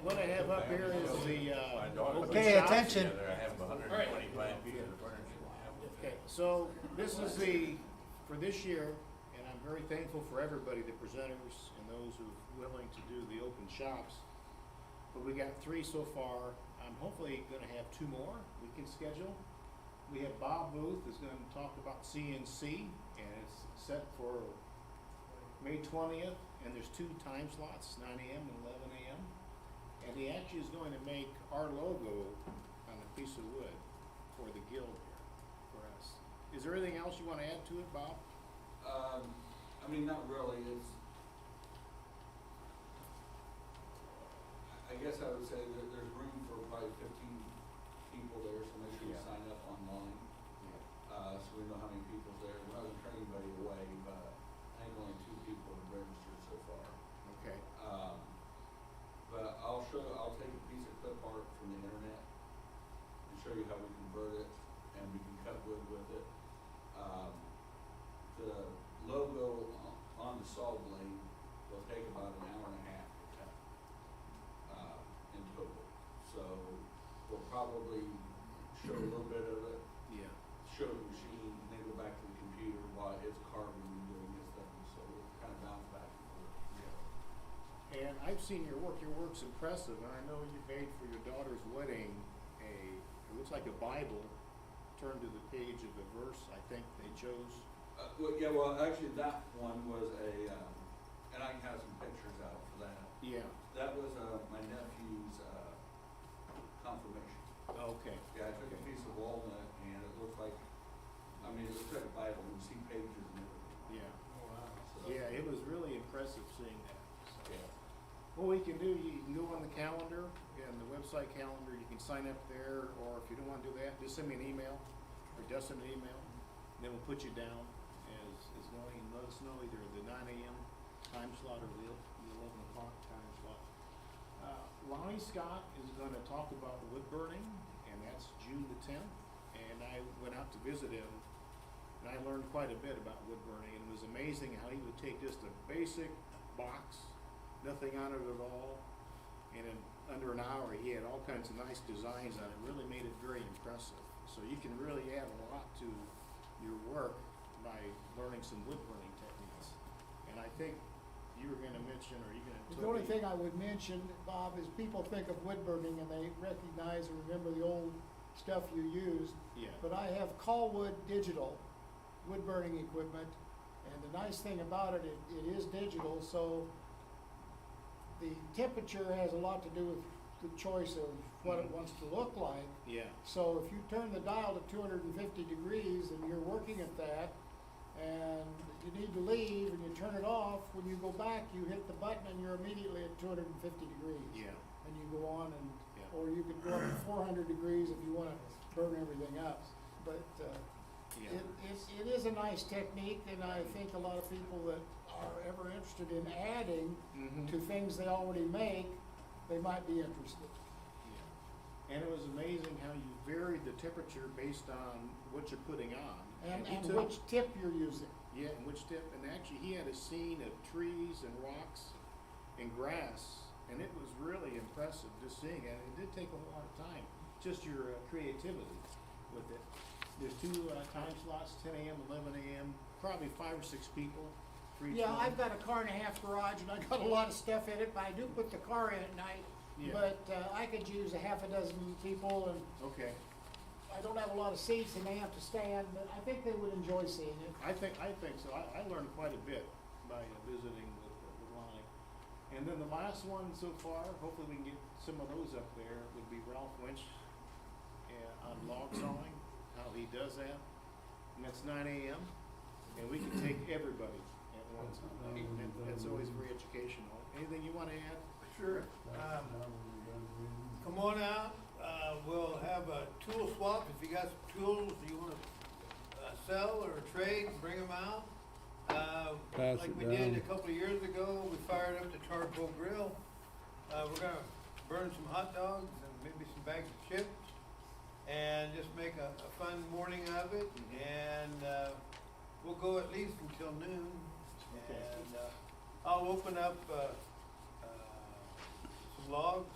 what I have up here is the, My daughter put Okay, shops attention. together. I have 120 plant pieces of furniture. okay, so this is for this year, and I'm very thankful for everybody, the presenters and those who are willing to do the open shops. But we got 3 so far. I'm hopefully gonna have 2 more we can schedule. We have Bob Booth is gonna talk about CNC, and it's set for May 20th, and there's 2 time slots, 9 a.m. and 11 a.m. And he actually is going to make our logo on a piece of wood for the guild here, for us. Is there anything else you wanna add to it, Bob? I mean, not really, it's, I guess I would say that there's room for probably 15 people there, so make sure you Yeah. sign up online. So we know how many people's there. We're not gonna turn anybody away, but I think only 2 people have registered so far. Okay. But I'll take a piece of clip art from the internet and show you how we convert it, and we can cut wood with it. The logo on the saw blade will take about an hour and a half to cut, in total. So we'll probably show a little bit of it, Yeah. show the machine, and then go back to the computer while it's carving and doing its thing, so we'll kind of bounce back and forth. And I've seen your work. Your work's impressive, and I know you made for your daughter's wedding it looks like a Bible turned to the page of the verse I think they chose. Well, actually, that one was and I can have some pictures out for that. Yeah. That was my nephew's confirmation. Okay. Yeah, I took a piece of walnut, and it looked like, I mean, it looked like a Bible, you see pages and everything. Yeah. So, Yeah, it was really impressive seeing that. So. Yeah. What we can do, you can go on the calendar, and the website calendar, you can sign up there, or if you don't wanna do that, just send me an email, or Dustin an email, and then we'll put you down as going, and let us know either the 9 a.m. time slot or the 11 o'clock time slot. Lonnie Scott is gonna talk about wood burning, and that's June the 10th, and I went out to visit him, and I learned quite a bit about wood burning, and it was amazing how he would take just a basic box, nothing on it at all, and in under an hour he had all kinds of nice designs on it. Really made it very impressive. So you can really add a lot to your work by learning some wood burning techniques. And I think you were gonna mention, or you gonna. The only thing I would mention, Bob, is people think of wood burning and they recognize or remember the old stuff you used. Yeah. But I have Callwood Digital wood burning equipment, and the nice thing about it, it is digital, so the temperature has a lot to do with the choice of what it wants to look like. Yeah. So if you turn the dial to 250 degrees and you're working at that, and you need to leave and you turn it off, when you go back, you hit the button and you're immediately at 250 degrees. Yeah. And you go on and, Yeah. or you could go up to 400 degrees if you wanna burn everything up. But, Yeah. it is a nice technique, and I think a lot of people that are ever interested in adding Mhm. to things they already make, they might be interested. Yeah. And it was amazing how you varied the temperature based on what you're putting on. And he took- which tip you're using. Yeah, and which tip, and actually he had a scene of trees and rocks and grass, and it was really impressive just seeing it. It did take a lot of time, just your creativity with it. There's 2 time slots, 10 a.m., 11 a.m., probably 5 or 6 people for each Yeah, one. I've got a 1.5 car garage, and I got a lot of stuff in it, but I do put the car in at night. Yeah. But I could use a half a dozen people, and Okay, I don't have a lot of seats, and they have to stand, but I think they would enjoy seeing it. I think so. I learned quite a bit by visiting with Lonnie. And then the last one so far, hopefully we can get some of those up there, would be Ralph Winch on log sawing, how he does that. And that's 9 a.m. And we can take everybody at That's always very educational. Anything you wanna add? Sure. Come on out, we'll have a tool swap, if you got some tools you wanna, sell or trade, bring them out. Like we did a couple of years ago, we fired up the charcoal grill. We're gonna burn some hot dogs and maybe some bags of chips, and just make a fun morning of it, and, we'll go at least until noon. Okay. And, I'll open up, some logs.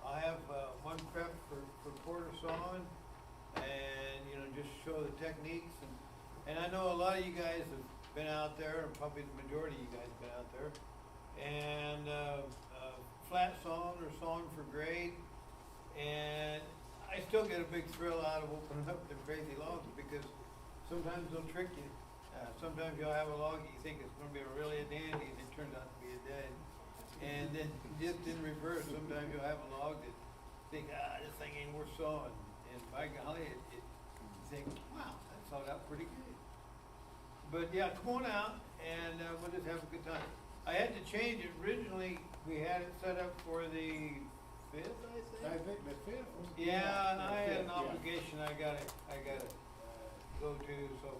I have, one prep for quarter sawing, and, you know, just show the techniques, and I know a lot of you guys have been out there, or probably the majority of you guys have been out there, and, flat sawing or sawing for grade, and I still get a big thrill out of opening up the crazy logs, because sometimes they'll trick you. Sometimes you'll have a log you think it's gonna be really a dandy, and it turns out to be a dud. And then just in reverse, sometimes you'll have a log that you think, this thing ain't worth sawing, and by golly, you think, wow, that sawed out pretty good. But yeah, come on out, and, we'll just have a good time. I had to change it, originally, we had it set up for the 5th, I think the 5th. yeah, I had an yeah. obligation I gotta, go to, so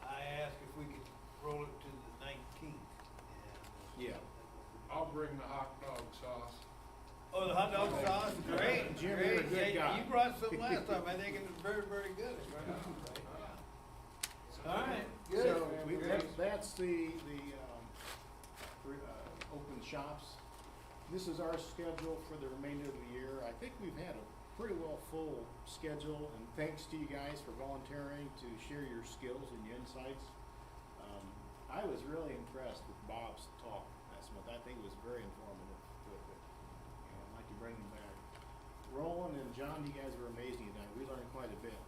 I asked if we could roll it to the 19th. Yeah. I'll bring the hot dog sauce. Oh, the hot dog sauce, great, Jim, you're a great, good yeah, guy. you brought some last time, I think it was very, very good. All right, good. So Great. that's the open shops. This is our schedule for the remainder of the year. I think we've had a pretty well full schedule, and thanks to you guys for volunteering to share your skills and your insights. I was really impressed with Bob's talk last month. I think it was very informative with it, and I'd like to bring him back. Roland and John, you guys were amazing tonight. We learned quite a bit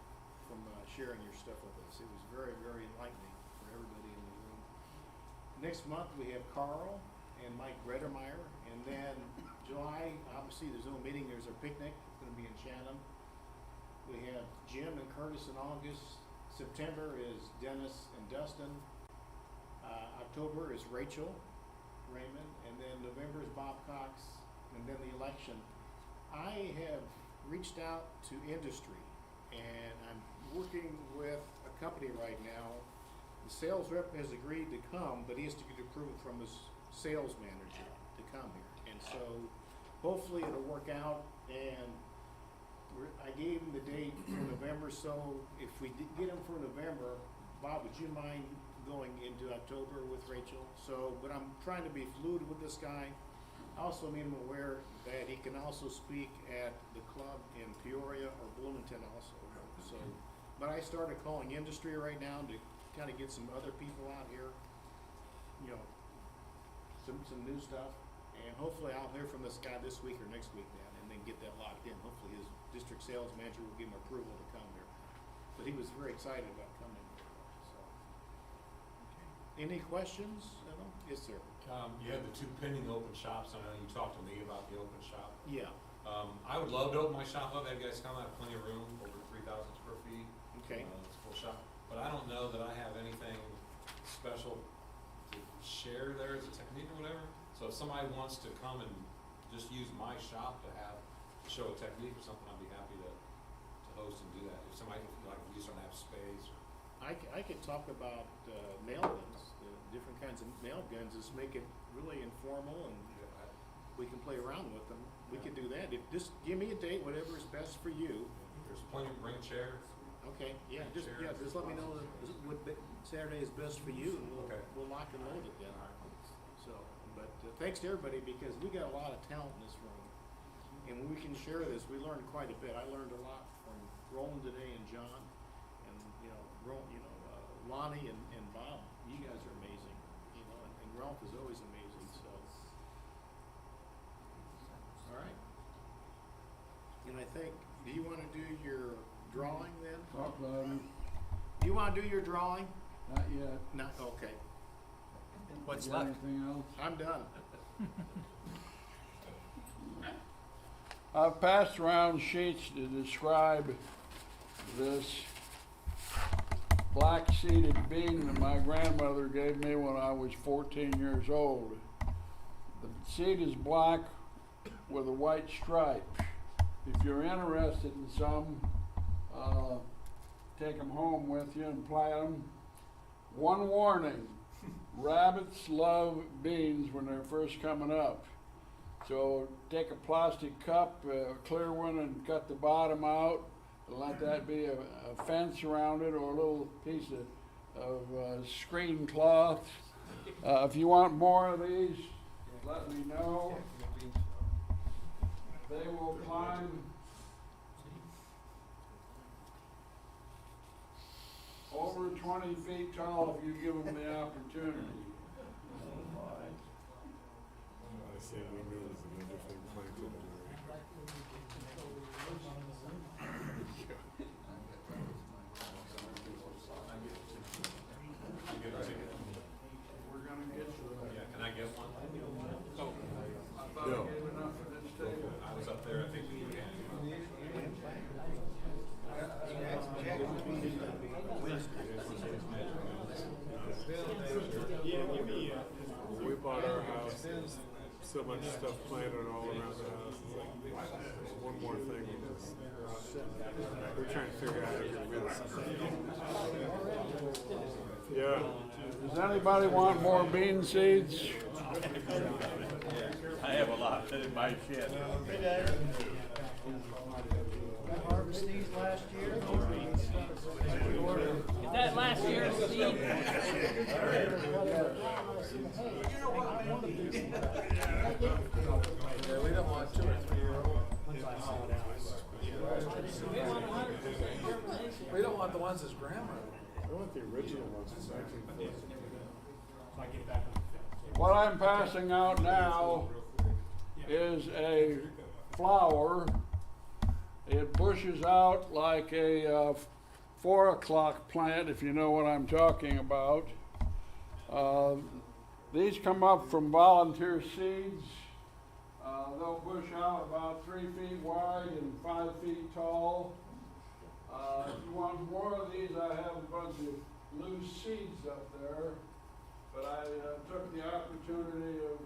from sharing your stuff with us. It was very, very enlightening for everybody in the room. Next month, we have Carl and Mike Rettermeyer, and then July, obviously, there's no meeting, there's a picnic, it's gonna be in Chatham. We have Jim and Curtis in August. September is Dennis and Dustin. October is Rachel Raymond, and then November is Bob Cox, and then the election. I have reached out to industry, and I'm working with a company right now. The sales rep has agreed to come, but he has to get approval from his sales manager to come here. And so hopefully it'll work out, and I gave him the date for November, so if we did get him for November, Bob, would you mind going into October with Rachel? So, but I'm trying to be fluid with this guy. I also made him aware that he can also speak at the club in Peoria or Bloomington also. So, but I started calling industry right now to kind of get some other people out here, you know, some new stuff. And hopefully I'll hear from this guy this week or next week then, and then get that locked in. Hopefully his district sales manager will give him approval to come here. But he was very excited about coming here, so. Any questions? Yes, sir. You have the 2 pending open shops. I know you talked to me about the open shop. Yeah, I would love to open my shop up, have you guys come, I have plenty of room, over 3,000 square feet. okay. It's a full shop, but I don't know that I have anything special to share there as a technique or whatever. So if somebody wants to come and just use my shop to show a technique or something, I'd be happy to host and do that. If somebody, like, we just don't have space or. I could talk about nail guns, the different kinds of nail guns, just make it really informal, and we can play around with them. We could do that. Just give me a date, whatever is best for you. There's plenty, bring a chair. Okay, just let me know what Saturday is best for you, and we'll lock and load it then. So, but thanks to everybody, because we got a lot of talent in this room. And when we can share this, we learned quite a bit. I learned a lot from Roland today and John, and, Lonnie and Bob. You guys are amazing, and Ralph is always amazing, so. All right. And I think, do you wanna do your drawing then? Talk about it. Do you wanna do your drawing? Not yet. No, okay. What's Got left? anything else? I'm done. I've passed around sheets to describe this black seeded bean that my grandmother gave me when I was 14 years old. The seed is black with a white stripe. If you're interested in some, take them home with you and plant them. One warning, rabbits love beans when they're first coming up. So take a plastic cup, a clear one, and cut the bottom out. And let that be a fence around it or a little piece of screen cloth. If you want more of these, let me know. They will climb over 20 feet tall if you give them the opportunity. We're gonna get you there. Yeah, can I get one? I thought I gave enough for this table. I was up there, I think we had. When we bought our house, there's so much stuff planted all around the house. It's like, there's one more thing. We're trying to figure out how to get rid of something. Yeah. Does anybody want more bean seeds? I have a lot in my shed. Harvest these last year? Is that last year's seed? Yeah, we don't want 2 or 3 year old. We don't want the ones his grandma. I want the original ones. What I'm passing out now is a flower. It bushes out like a 4 o'clock plant, if you know what I'm talking about. These come up from volunteer seeds. They'll bush out about 3 feet wide and 5 feet tall. If you want more of these, I have a bunch of loose seeds up there, but I took the opportunity of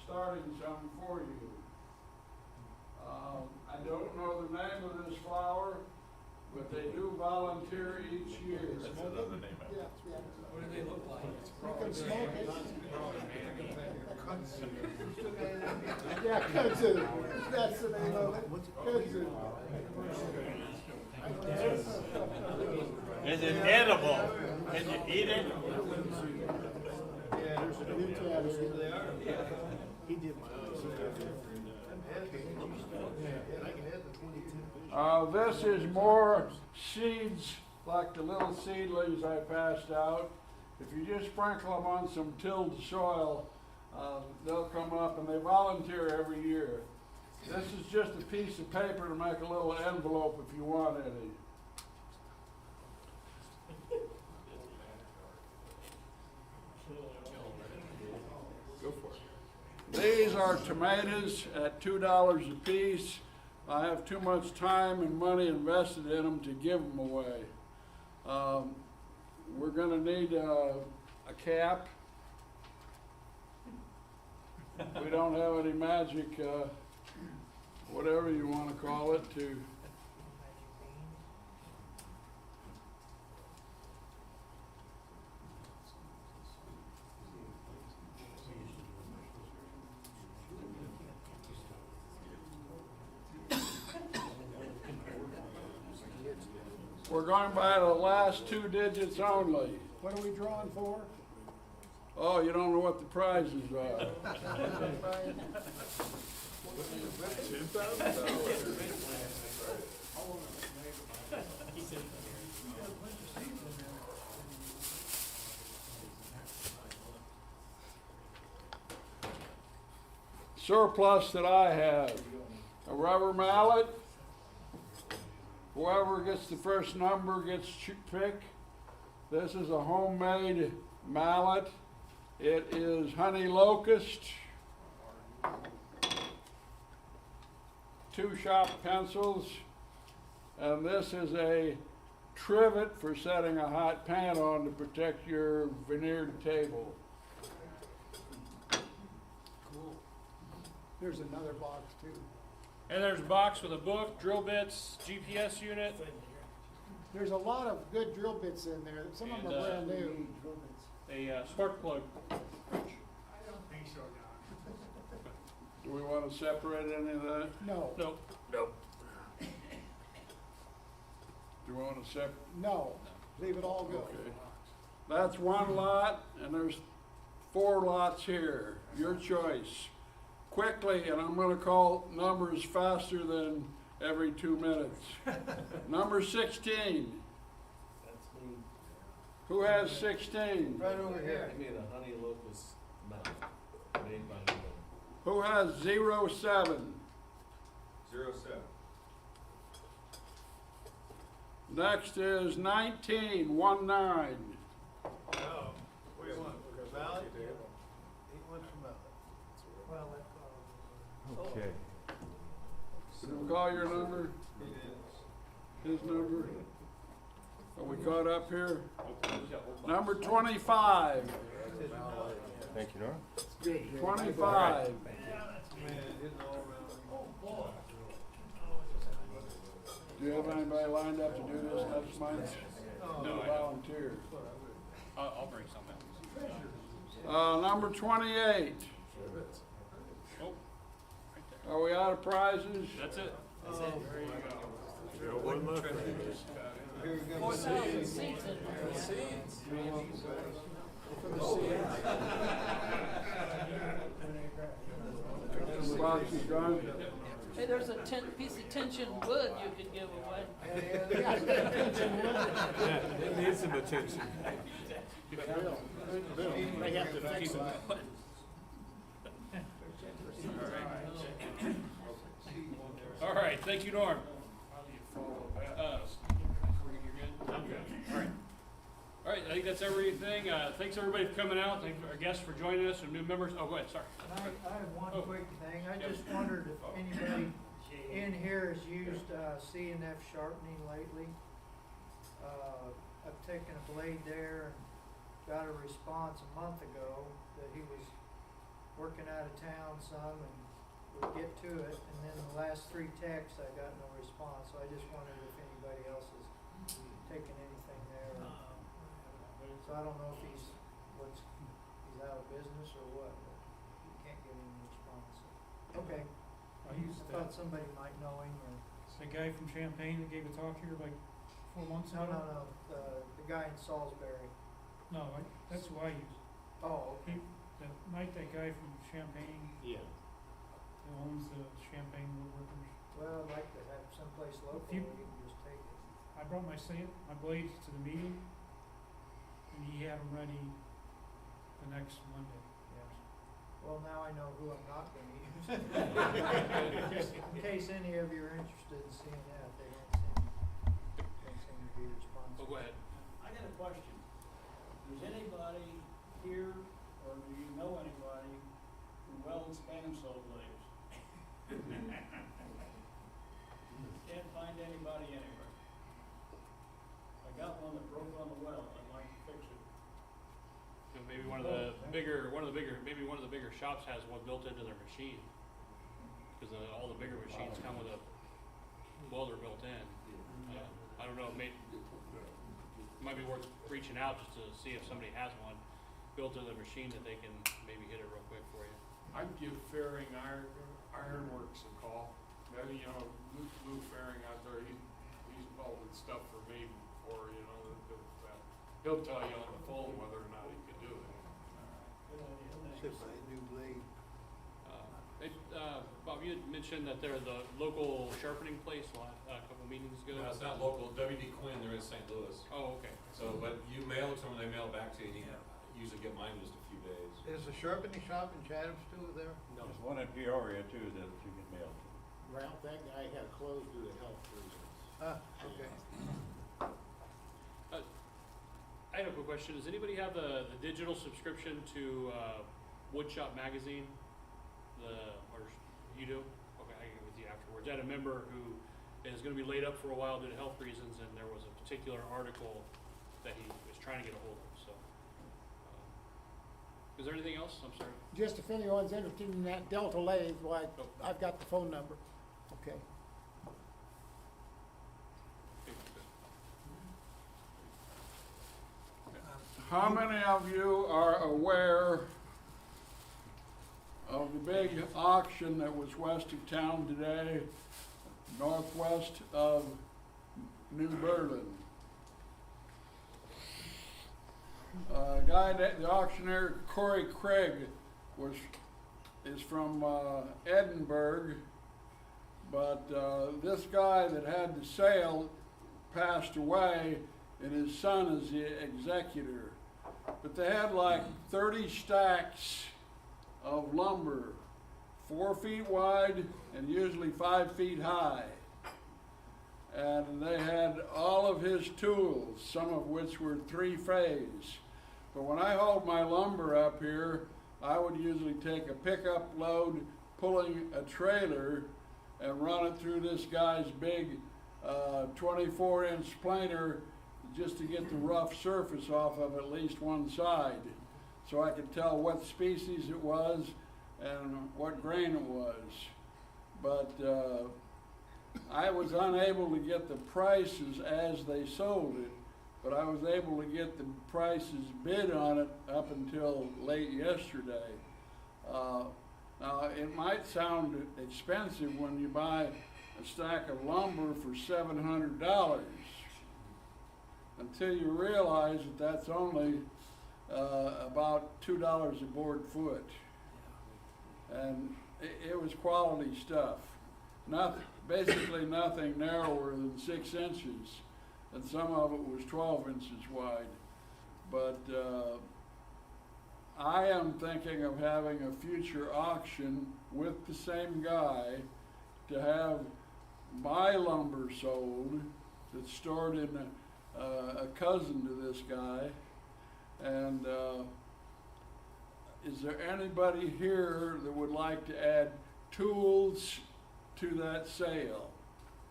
starting some for you. I don't know the name of this flower, but they do volunteer each year. What do they look like? You can smoke it. Yeah, kudzu. That's the name of it. Kudzu. Is it edible? Can you eat it? He did my This is more seeds like the little seedlings I passed out. If you just sprinkle them on some tilled soil, they'll come up, and they volunteer every year. This is just a piece of paper to make a little envelope if you want any. Go for it. These are tomatoes at $2 a piece. I have too much time and money invested in them to give them away. We're going to need a cap. We don't have any magic, whatever you want to call it, to we're going by the last 2 digits only. What are we drawing for? Oh, you don't know what the prizes are. Surplus that I have, a rubber mallet. Whoever gets the first number gets pick. This is a homemade mallet. It is honey locust. 2 sharp pencils. And this is a trivet for setting a hot pan on to protect your veneered table. There's another box too. And there's a box with a book, drill bits, GPS unit. There's a lot of good drill bits in there. Some of them And, are brand new. A spark plug. Do we want to separate any of that? No, Nope. Do we want to separate? no, leave it all go. Okay. That's one lot, and there's 4 lots here. Your choice. Quickly, and I'm gonna call numbers faster than every 2 minutes. Number 16. That's me. Who has 16? Right over here. I made a honey locust mouth made by me. Who has 07? 07. Next is 19, 19. Oh, what do you want? Ballot? He wants a ballot. Well, Okay. Did we call your number? His number? Are we caught up here? Number 25. Thank you, Nora. 25. Man, hitting all around. Do you have anybody lined up to do this next month? No, I Volunteer. I'll bring some Number 28. Oh, Are we out of prizes? that's it. That's it. Yeah, one left. Here we go. 4,000 seats in there. Box is gone. Hey, there's a piece of tension wood you could give away. Yeah, it needs some attention. They have to fix it. All right, thank you, Norm. I'm good. All right. All right, I think that's everything. Thanks everybody for coming out. Thank our guests for joining us and new members. Oh, go ahead, sorry. I have one Oh. quick thing. I just wondered if anybody in here has used CNF sharpening lately. I've taken a blade there and got a response a month ago that he was working out of town some and would get to it. And then the last 3 texts, I got no response. So I just wondered if anybody else has taken anything there. So I don't know if he's out of business or what, but he can't get any response. Okay. I used I thought somebody might know him or. the guy from Champaign that gave a talk here like 4 months ago. No, the guy in Salisbury. No, that's who I used. Oh, okay. That guy from Champaign, Yeah. who owns the Champaign Woodworkers. Well, I'd like to have someplace local If you- where you can just take it. I brought my blades to the meeting, and he had them ready the next Monday. Well, now I know who I'm not gonna use. Just in case any of you are interested in seeing that, they don't seem to be responsive. Oh, go ahead. I got a question. Does anybody here, or do you know anybody who welds bandsaw blades? Can't find anybody anywhere. I got one that broke on the weld. I'd like to fix it. You know, maybe one of the bigger shops has one built into their machine. Because all the bigger machines come with a welder built in. I don't know, it might be worth reaching out just to see if somebody has one built into their machine that they can maybe hit it real quick for you. I'd give Faring Ironworks a call. Lou Faring out there, he's welded stuff for me before, he'll tell you on the phone whether or not he can do it. Just a new blade. Bob, you had mentioned that they're the local sharpening place a couple meetings ago. No, it's not local. W.D. Quinn, they're in St. Louis. Oh, okay. So, but you mail it to them, they mail it back to you, and you usually get mine in just a few days. Is the sharpening shop in Chatham still there? No. There's one in Peoria too that you can mail to. Ralph, that guy had closed due to health reasons. Okay. I have a quick question. Does anybody have the digital subscription to Woodshop Magazine? Or you do? Okay, I can get with you afterwards. I had a member who is going to be laid up for a while due to health reasons, and there was a particular article that he was trying to get a hold of, so. Is there anything else? I'm sorry. Just if anyone's interested in that Delta lathe, why, I've got the phone number. Okay. How many of you are aware of the big auction that was west of town today, northwest of New Berlin? The auctioneer, Corey Craig, is from Edinburgh, but this guy that had the sale passed away, and his son is the executor. But they had like 30 stacks of lumber, 4 feet wide and usually 5 feet high. And they had all of his tools, some of which were 3-phase. But when I hauled my lumber up here, I would usually take a pickup load pulling a trailer and run it through this guy's big 24-inch planer just to get the rough surface off of at least one side, so I could tell what species it was and what grain it was. But I was unable to get the prices as they sold it, but I was able to get the prices bid on it up until late yesterday. Now, it might sound expensive when you buy a stack of lumber for $700, until you realize that that's only about $2 a board foot. And it was quality stuff. Basically nothing narrower than 6 inches, and some of it was 12 inches wide. But I am thinking of having a future auction with the same guy to have my lumber sold that's stored in a cousin to this guy. And is there anybody here that would like to add tools to that sale?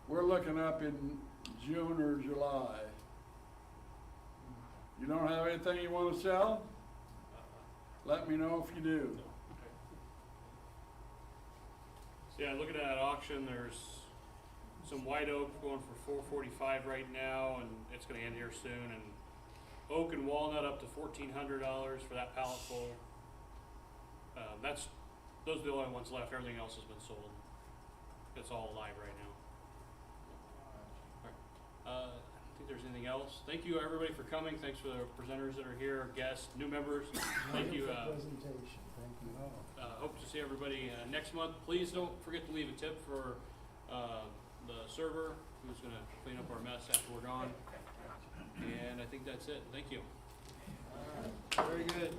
We're looking up in June or July. You don't have anything you want to sell? Let me know if you do. So yeah, looking at that auction, there's some white oak going for $445 right now, and it's going to end here soon. And oak and walnut up to $1,400 for that pallet full. Those are the only ones left. Everything else has been sold. It's all live right now. All right. I don't think there's anything else. Thank you everybody for coming. Thanks for the presenters that are here, guests, new members. Thank you. Presentation. Thank you. Hope to see everybody next month. Please don't forget to leave a tip for the server who's going to clean up our mess after we're gone. And I think that's it. Thank you. Very good.